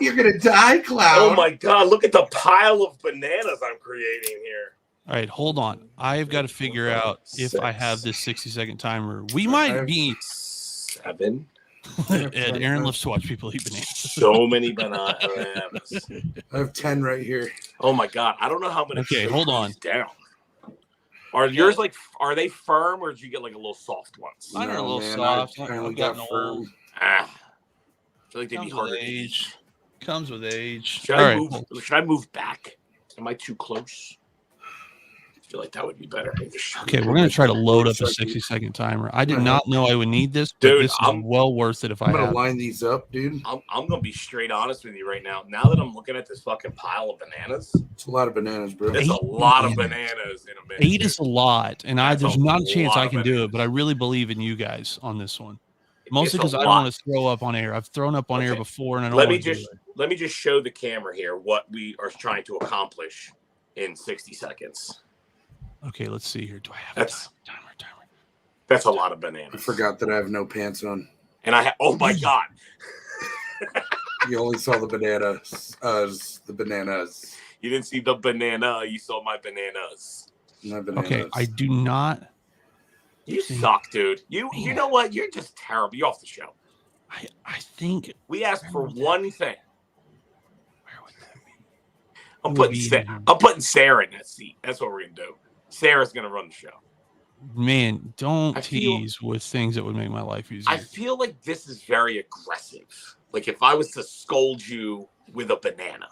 You're gonna die, Cloud. Oh my god! Look at the pile of bananas I'm creating here. All right, hold on. I've got to figure out if I have this 60-second timer. We might be 7. Aaron loves to watch people eat bananas. So many bananas. I have 10 right here. Oh my god! I don't know how many. Okay, hold on. Down. Are yours are they firm or did you get like a little soft ones? Mine are a little soft. I got firm. I feel like they'd be Comes harder with to age. eat. Comes with age. Should I move back? Am I too close? I feel like that would be better. Okay, we're going to try to load up a 60-second timer. I did not know I would need this, but dude, this is well worth it if I have. I'm going to line these up, dude. I'm going to be straight honest with you right now. Now that I'm looking at this fucking pile of bananas. It's a lot of bananas, bro. There's a lot of bananas in a minute. 8 is a lot, and there's not a chance I can do it, but I really believe in you guys on this one. Mostly because I don't want to throw up on air. I've thrown up on air before, and I don't want to do it. Let me just show the camera here what we are trying to accomplish in 60 seconds. Okay, let's see here. Do I have a timer? That's a lot of bananas. I forgot that I have no pants on. And oh my god. You only saw the bananas. The bananas. You didn't see the banana. You saw my bananas. My bananas. Okay, I do not. You suck, dude. You know what? You're just terrible. You're off the show. I think we asked for one thing. Where would that be? I'm putting Sarah in that seat. That's what we're gonna do. Sarah's gonna run the show. Man, don't tease with things that would make my life easier. I feel like this is very aggressive. Like if I was to scold you with a banana.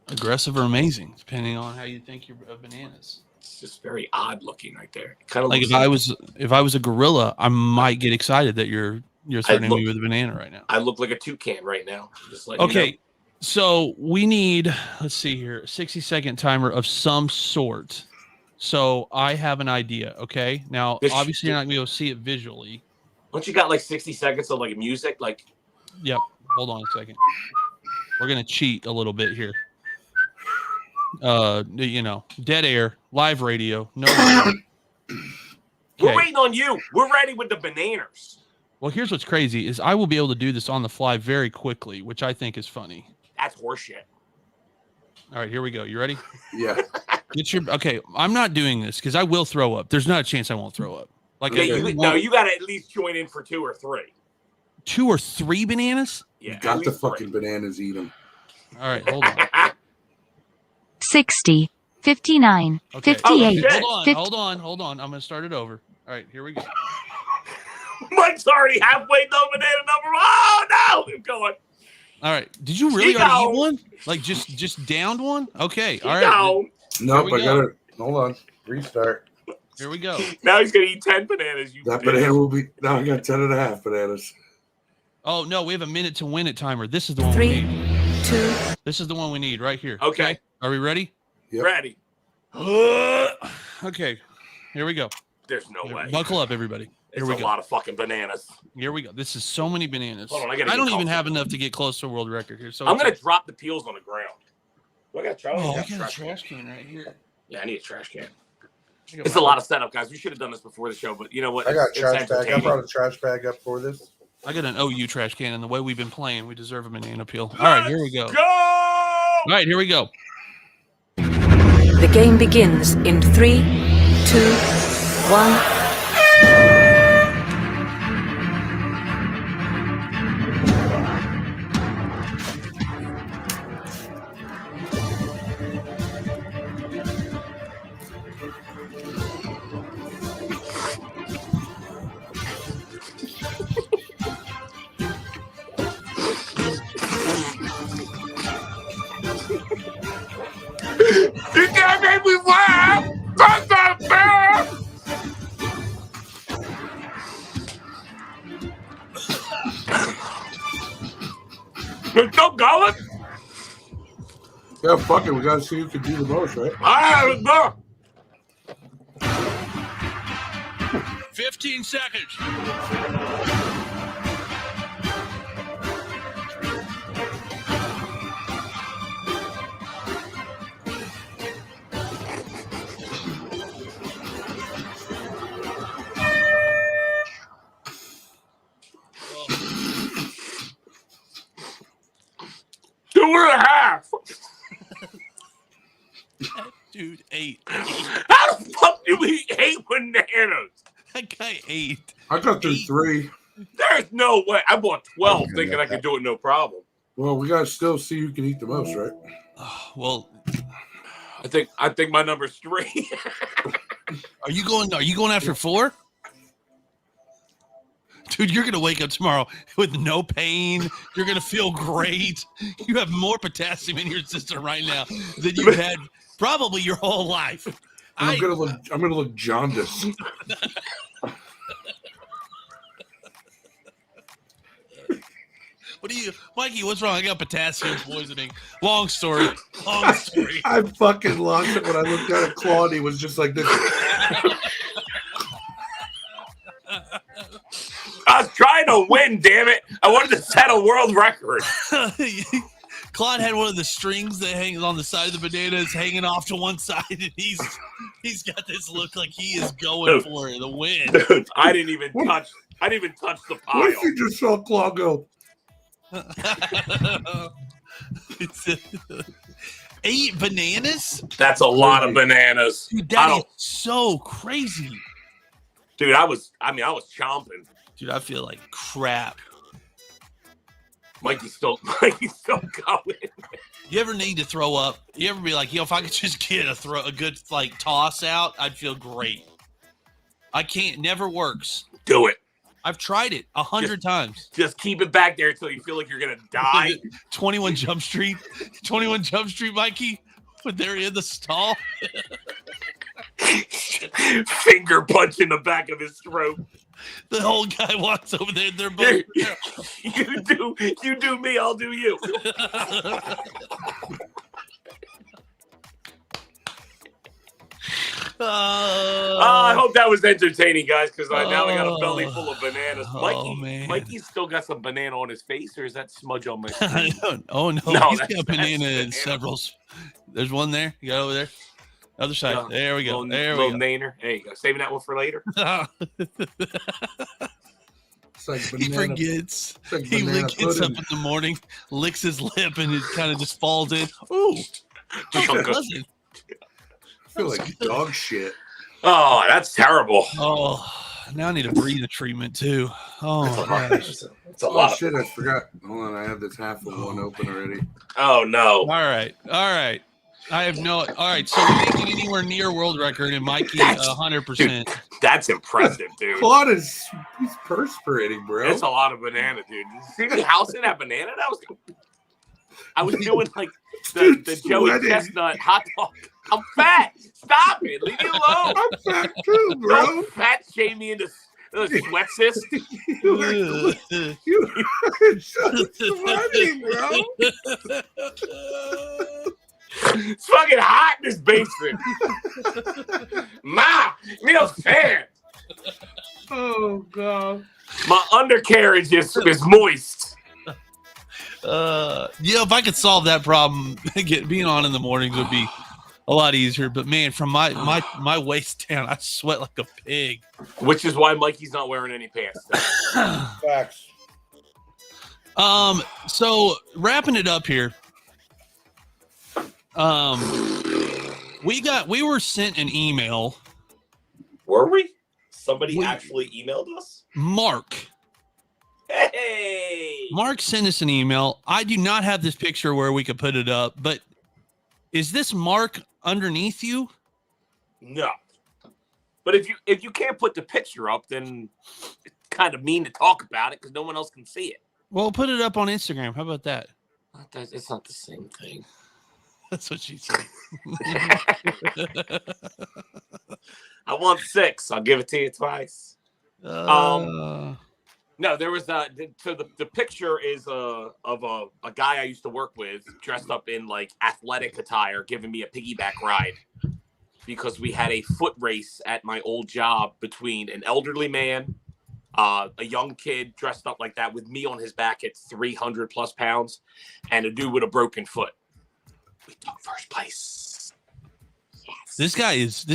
Aggressive or amazing, depending on how you think your bananas. It's just very odd looking right there. Kind of like if I was a gorilla, I might get excited that you're threatening me with a banana right now. I look like a toucan right now. Just like okay. So we need, let's see here, a 60-second timer of some sort. So I have an idea. Okay. Now, obviously, you're not going to be able to see it visually. Don't you got like 60 seconds of like music? Like, yep. Hold on a second. We're going to cheat a little bit here. Dead air, live radio. No. We're waiting on you. We're ready with the bananas. Well, here's what's crazy is I will be able to do this on the fly very quickly, which I think is funny. That's horseshit. All right, here we go. You ready? Yeah. Okay, I'm not doing this because I will throw up. There's not a chance I won't throw up. Like, you got to at least join in for 2 or 3. 2 or 3 bananas? Yeah. You got the fucking bananas, eat them. All right, hold on. 60, 59, okay. 58. Hold on. I'm going to start it over. All right, here we go. Mike's already halfway done banana number. Oh, no. Keep going. All right. Did you really already eat one? Like just downed one? Okay. All right. Nope, I got it. Hold on. Restart. Here we go. Now he's going to eat 10 bananas. That banana will be. Now I got 10 and a half bananas. Oh, no. We have a minute to win it timer. This is the one 3, we need. 2. This is the one we need right here. Okay. Are we ready? Yep. Ready. Okay. Here we go. There's no way. Buckle up, everybody. Here we go. A lot of fucking bananas. Here we go. This is so many bananas. Hold on, I don't even have enough to get close to a world record here. So I'm going to drop the peels on the ground. I got a trash can right here. Yeah, I need a trash can. It's a lot of setup, guys. We should have done this before the show, but you know what? I got a trash bag. I brought a trash bag up for this. I got an OU trash can, and the way we've been playing, we deserve a banana peel. All right, here we go. Go! All right, here we go. The game begins in 3, 2, 1. You're still going? Yeah, fuck it. We gotta see who can do the most, right? All right, let's go. 15 seconds. Two and a half. Dude, 8. How the fuck do we eat 8 bananas? That guy 8. I got through 3. There's no way. I bought 12 thinking I could do it no problem. Well, we gotta still see who can eat the most, right? Well, I think my number's 3. are you going after 4? Dude, you're gonna wake up tomorrow with no pain. You're gonna feel great. You have more potassium in your system right now than you've had probably your whole life. I'm gonna look jaundiced. Mikey, what's wrong? I got potassium poisoning. Long story. I fucking lost it when I looked at Claude. He was just like this. I was trying to win, damn it. I wanted to set a world record. Claude had one of the strings that hangs on the side of the bananas hanging off to one side, and he's got this look like he is going for the win. Dude, I didn't even touch the pile. What if you just saw Claude go? 8 bananas? That's a lot of bananas. Dude, that is so crazy. Dude, I was chomping. Dude, I feel like crap. Mikey's still going. You ever need to throw up? You ever be like, if I could just get a good like toss out, I'd feel great. I can't. Never works. Do it. I've tried it 100 times. Just keep it back there until you feel like you're gonna die. 21 Jump Street, Mikey. But they're in the stall. Finger punch in the back of his throat. The whole guy walks over there. They're both. You do me. I'll do you. I hope that was entertaining, guys, because now I got a belly full of bananas. Mikey's still got some banana on his face, or is that smudge on my screen? No, he's got banana in several. There's one there. You got over there. Other side. There we go. There we go. Naner. There you go. Saving that one for later. Like he forgets. Like he gets up in the morning, licks his lip, and it kind of just falls in. Ooh. I feel like dog shit. Oh, that's terrible. Oh, now I need a breathing treatment too. Oh, gosh. It's a lot. Shit, I forgot. Hold on, I have this half of one open already. Oh, no. All right. I have no. All right, so we're making anywhere near world record, and Mikey 100%. That's impressive, dude. Claude he's perspiring, bro. That's a lot of banana, dude. Did you see the house in that banana? I was doing like the Joey Chestnut hot dog. I'm fat. Stop it. Leave me alone. I'm fat too, bro. Don't fat shame me into sweat cyst. You are so funny, bro. It's fucking hot in this basement. Ma, me a fan. Oh god. My undercarriage is moist. If I could solve that problem, being on in the mornings would be a lot easier. But man, from my waist down, I sweat like a pig. Which is why Mikey's not wearing any pants. Facts. So wrapping it up here. We were sent an email. Were we? Somebody actually emailed us? Mark. Hey! Mark sent us an email. I do not have this picture where we could put it up, but is this Mark underneath you? No. But if you can't put the picture up, then it's kind of mean to talk about it because no one else can see it. Well, put it up on Instagram. How about that? It's not the same thing. That's what she said. I want 6. I'll give it to you twice. No, there was so the picture is of a guy I used to work with dressed up in like athletic attire, giving me a piggyback ride because we had a foot race at my old job between an elderly man, a young kid dressed up like that with me on his back at 300 plus pounds, and a dude with a broken foot. We took first place. Yes. This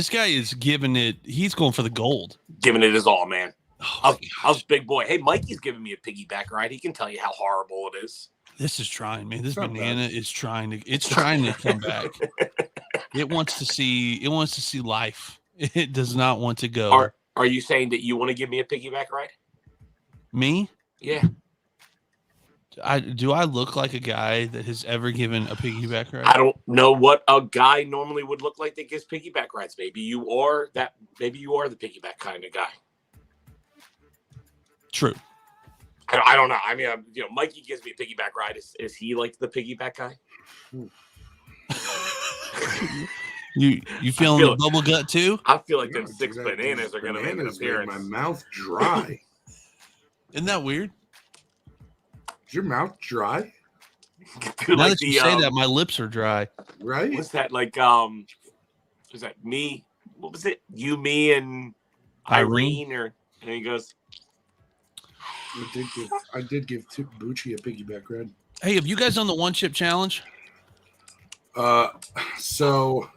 guy is giving it. He's going for the gold. Giving it his all, man. Oh, I was big boy. Hey, Mikey's giving me a piggyback ride. He can tell you how horrible it is. This is trying, man. This banana is trying to come back. It wants to see life. It does not want to go. Are you saying that you want to give me a piggyback ride? Me? Yeah. Do I look like a guy that has ever given a piggyback ride? I don't know what a guy normally would look like that gives piggyback rides. Maybe you are the piggyback kind of guy. True. I don't know. I mean, Mikey gives me a piggyback ride. Is he like the piggyback guy? You feeling the bubble gut too? I feel like them 6 bananas are going to make an appearance. My mouth dry. Isn't that weird? Is your mouth dry? Now that you say that, my lips are dry. Right? What's that like? Was that me? What was it? You, me, and Irene? And he goes. I did give Bucci a piggyback ride. Hey, have you guys done the one chip challenge? So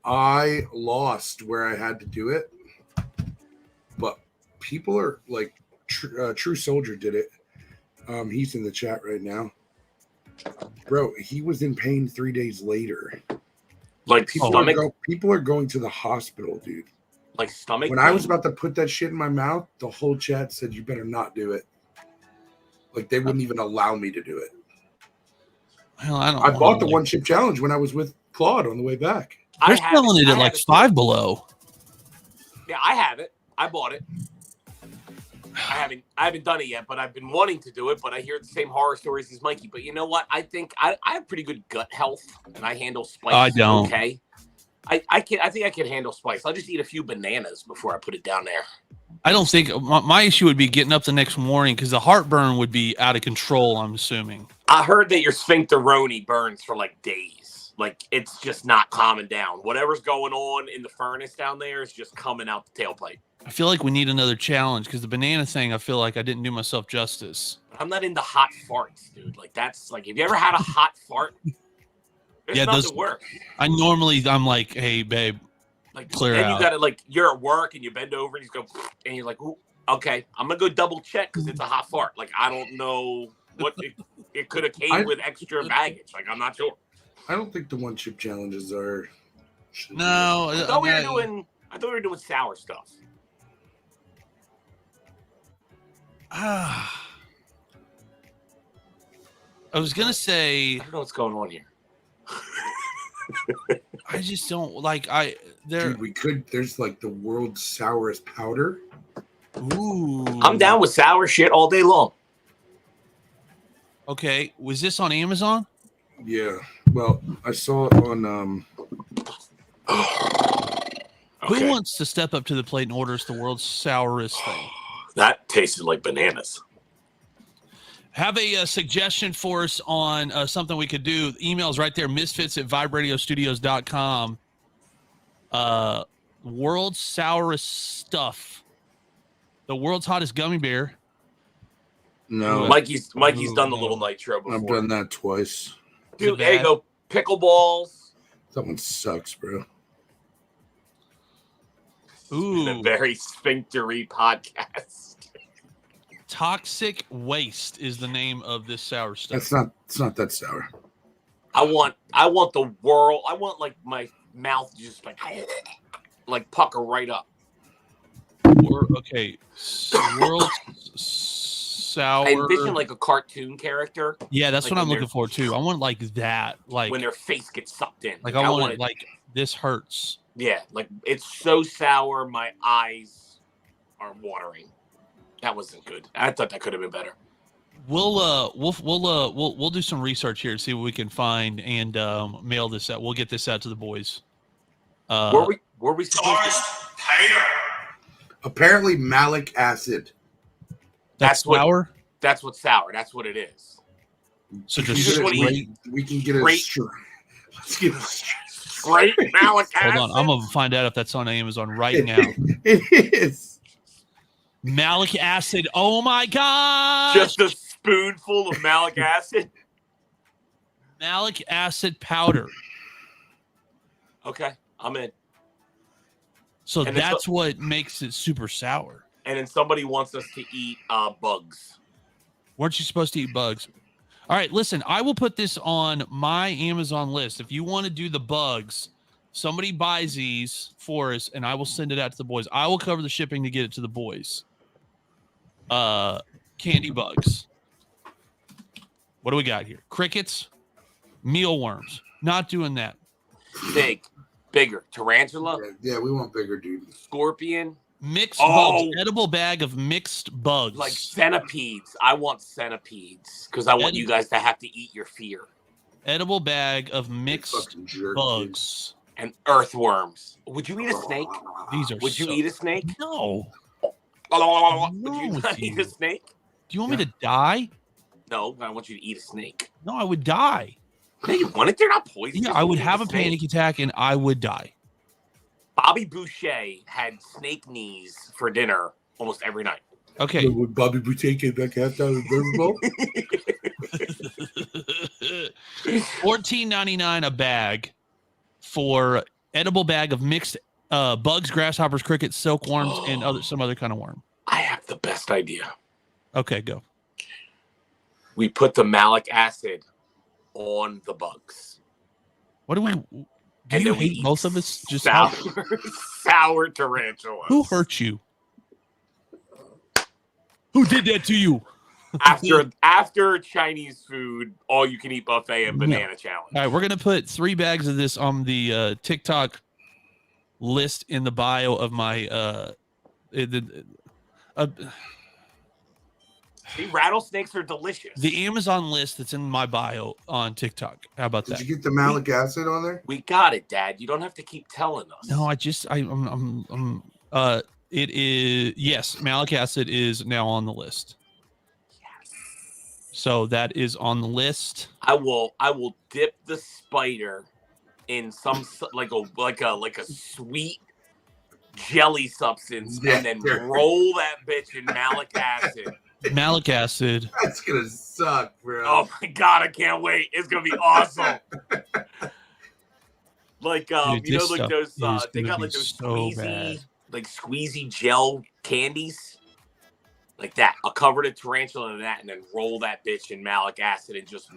I lost where I had to do it, but people are like, True Soldier did it. He's in the chat right now. Bro, he was in pain 3 days later. Like people are going to the hospital, dude. Like stomach. When I was about to put that shit in my mouth, the whole chat said, "You better not do it." Like they wouldn't even allow me to do it. Well, I bought the one chip challenge when I was with Claude on the way back. They're selling it at like $5 below. Yeah, I have it. I bought it. I haven't done it yet, but I've been wanting to do it. But I hear the same horror stories as Mikey. But you know what? I think I have pretty good gut health, and I handle spice. I don't. Okay. I think I can handle spice. I'll just eat a few bananas before I put it down there. I don't think my issue would be getting up the next morning because the heartburn would be out of control. I'm assuming. I heard that your sphincteroni burns for like days. Like it's just not calming down. Whatever's going on in the furnace down there is just coming out the tailpipe. I feel like we need another challenge because the banana thing, I feel like I didn't do myself justice. I'm not into hot farts, dude. Like that's like, have you ever had a hot fart? There's nothing worse. I'm like, hey, babe, like clear then out. You gotta like, you're at work and you bend over and you go, and you're like, ooh, okay, I'm gonna go double check because it's a hot fart. Like I don't know what it could have came with extra baggage. Like I'm not sure. I don't think the one chip challenges are. No, I thought we were doing sour stuff. I was gonna say. I don't know what's going on here. I just don't like. Dude, we could. There's like the world's sourest powder. Ooh. I'm down with sour shit all day long. Okay, was this on Amazon? Yeah. Well, I saw it on. Who wants to step up to the plate and order us the world's sourest thing? That tasted like bananas. Have a suggestion for us on something we could do. Email's right there, misfits@viberadiostudios.com. World's sourest stuff. The world's hottest gummy bear. No. Mikey's done the little nitro before. I've done that twice. Dude, there you go. Pickleballs. That one sucks, bro. Ooh. A very sphinctery podcast. Toxic Waste is the name of this sour stuff. It's not that sour. I want the world. I want like my mouth just like pucker right up. Okay. World sour. I envision like a cartoon character. Yeah, that's like what I'm looking for too. I want like that, like when their face gets sucked in. Like I want it like this hurts. Yeah, like it's so sour, my eyes are watering. That wasn't good. I thought that could have been better. We'll do some research here to see what we can find and mail this out. We'll get this out to the boys. Were we supposed to? Apparently malic acid. That's sour? That's what's sour. That's what it is. So we can get a straight. Let's get a straight malic acid. Hold on, I'm gonna find out if that's on Amazon right now. It is. Malic acid. Oh my god! Just a spoonful of malic acid. Malic acid powder. Okay, I'm in. So that's what makes it super sour. And then somebody wants us to eat bugs. Weren't you supposed to eat bugs? All right, listen, I will put this on my Amazon list. If you want to do the bugs, somebody buys these for us, and I will send it out to the boys. I will cover the shipping to get it to the boys. Candy bugs. What do we got here? Crickets, mealworms. Not doing that. Bigger. Tarantula. Yeah, we want bigger, dude. Scorpion. Mixed bugs. Edible bag of mixed bugs. Like centipedes. I want centipedes because I want you guys to have to eat your fear. Edible bag of mixed bugs. And earthworms. Would you eat a snake? Would you eat a snake? No. Would you not eat a snake? Do you want me to die? No, I want you to eat a snake. No, I would die. No, you want it? They're not poisonous. Yeah, I would have a panic attack and I would die. Bobby Boucher had snake knees for dinner almost every night. Okay. Would Bobby Boucher get back out of the $14.99 a bag for edible bag of mixed bugs, grasshoppers, crickets, silkworms, and some other kind of worm. I have the best idea. Okay, go. We put the malic acid on the bugs. What do we? Do you hate both of us? Just sour tarantulas. Who hurt you? Who did that to you? After Chinese food, all you can eat buffet and banana challenge. All right, we're gonna put 3 bags of this on the TikTok list in the bio of my See, rattlesnakes are delicious. The Amazon list that's in my bio on TikTok. How about that? Did you get the malic acid on there? We got it, Dad. You don't have to keep telling us. No, it is, yes, malic acid is now on the list. Yes. So that is on the list. I will dip the spider in some like a sweet jelly substance and then roll that bitch in malic acid. Malic acid. That's gonna suck, bro. Oh my god, I can't wait. It's gonna be awesome. Like Dude, you know, like those they got like those squeezy gel candies. Like that. I'll cover the tarantula in that and then roll that bitch in malic acid and just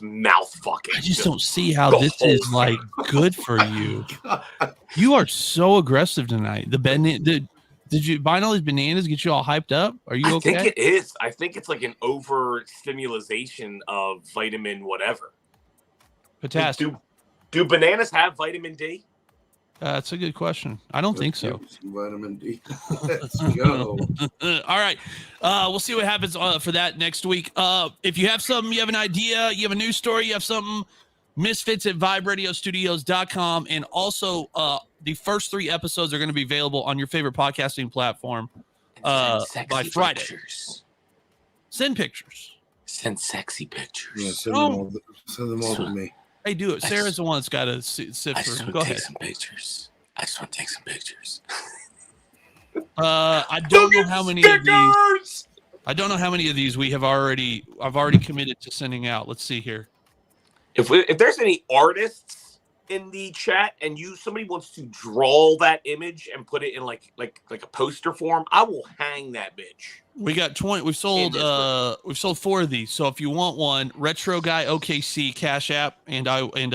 mouth fuck it. I just don't see how this is like good for you. You are so aggressive tonight. Did you buying all these bananas get you all hyped up? Are you okay? I think it is. I think it's like an overstimulation of vitamin whatever. Potassium. Do bananas have vitamin D? That's a good question. I don't think so. Vitamin D. Let's go. All right. We'll see what happens for that next week. If you have something, you have an idea, you have a news story, you have something, misfits@viberadiostudios.com. And also, the first 3 episodes are going to be available on your favorite podcasting platform by Friday. Pictures. Send pictures. Send sexy pictures. Yeah, send them all to me. Hey, do it. Sarah's the one that's got to sit for. Go ahead. Some pictures. I just want to take some pictures. I don't know how many of these. I don't know how many of these I've already committed to sending out. Let's see here. If there's any artists in the chat and somebody wants to draw that image and put it in like a poster form, I will hang that bitch. We got 20. We've sold 4 of these. So if you want one, Retroguy OKC Cash App, and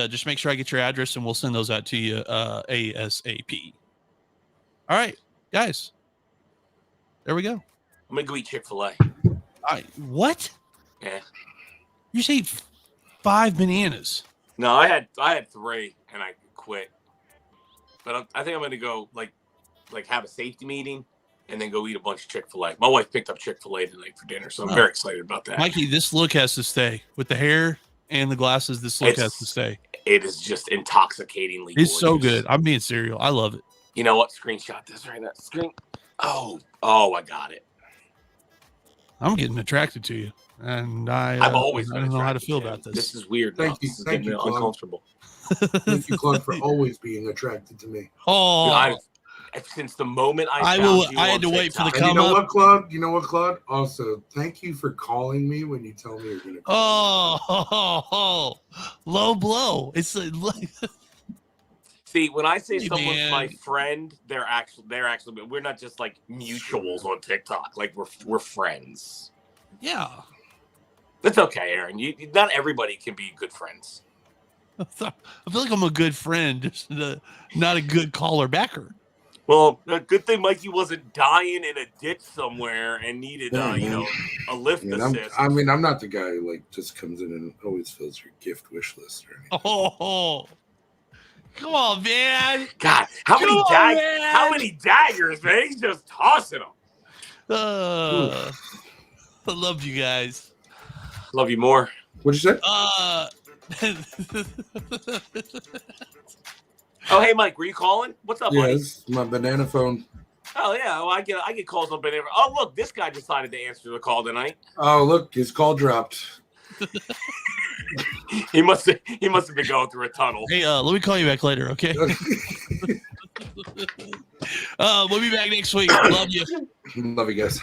just make sure I get your address and we'll send those out to you ASAP. All right, guys. There we go. I'm gonna go eat Chick-fil-A. What? Yeah. You say 5 bananas? No, I had 3 and I quit. But I think I'm gonna go like have a safety meeting and then go eat a bunch of Chick-fil-A. My wife picked up Chick-fil-A tonight for dinner, so I'm very excited about that. Mikey, this look has to stay. With the hair and the glasses, this look has to stay. It is just intoxicatingly gorgeous. It's so good. I'm being serial. I love it. You know what? Screenshot this right now. Oh, I got it. I'm getting attracted to you, and I've always I don't know how to feel about this. This is weird. Thank you. This is Thank getting you, Claude. uncomfortable. Thank you, Claude, for always being attracted to me. Oh, Since the moment I had to wait for the And you come know up. what, Claude? You know what, Claude? Also, thank you for calling me when you tell me you're going to call Oh, low blow. It's like See, when I say Hey, someone's man. my friend, they're actually we're not just like mutuals on TikTok. Like we're friends. yeah. That's okay, Aaron. Not everybody can be good friends. I feel like I'm a good friend, just not a good caller backer. Well, a good thing Mikey wasn't dying in a ditch somewhere and needed, a lift assist. I'm not the guy who like just comes in and always fills your gift wish list or anything. Oh, come on, man! God, how many daggers, man? He's just tossing them. I love you guys. Love you more. What'd you say? Oh, hey, Mike, were you calling? What's up, buddy? Yes, my banana phone. Oh yeah, well, I get calls on banana. Oh look, this guy decided to answer the call tonight. Oh, look, his call dropped. He must have been going through a tunnel. Hey, let me call you back later, okay? We'll be back next week. Love you. Love you guys.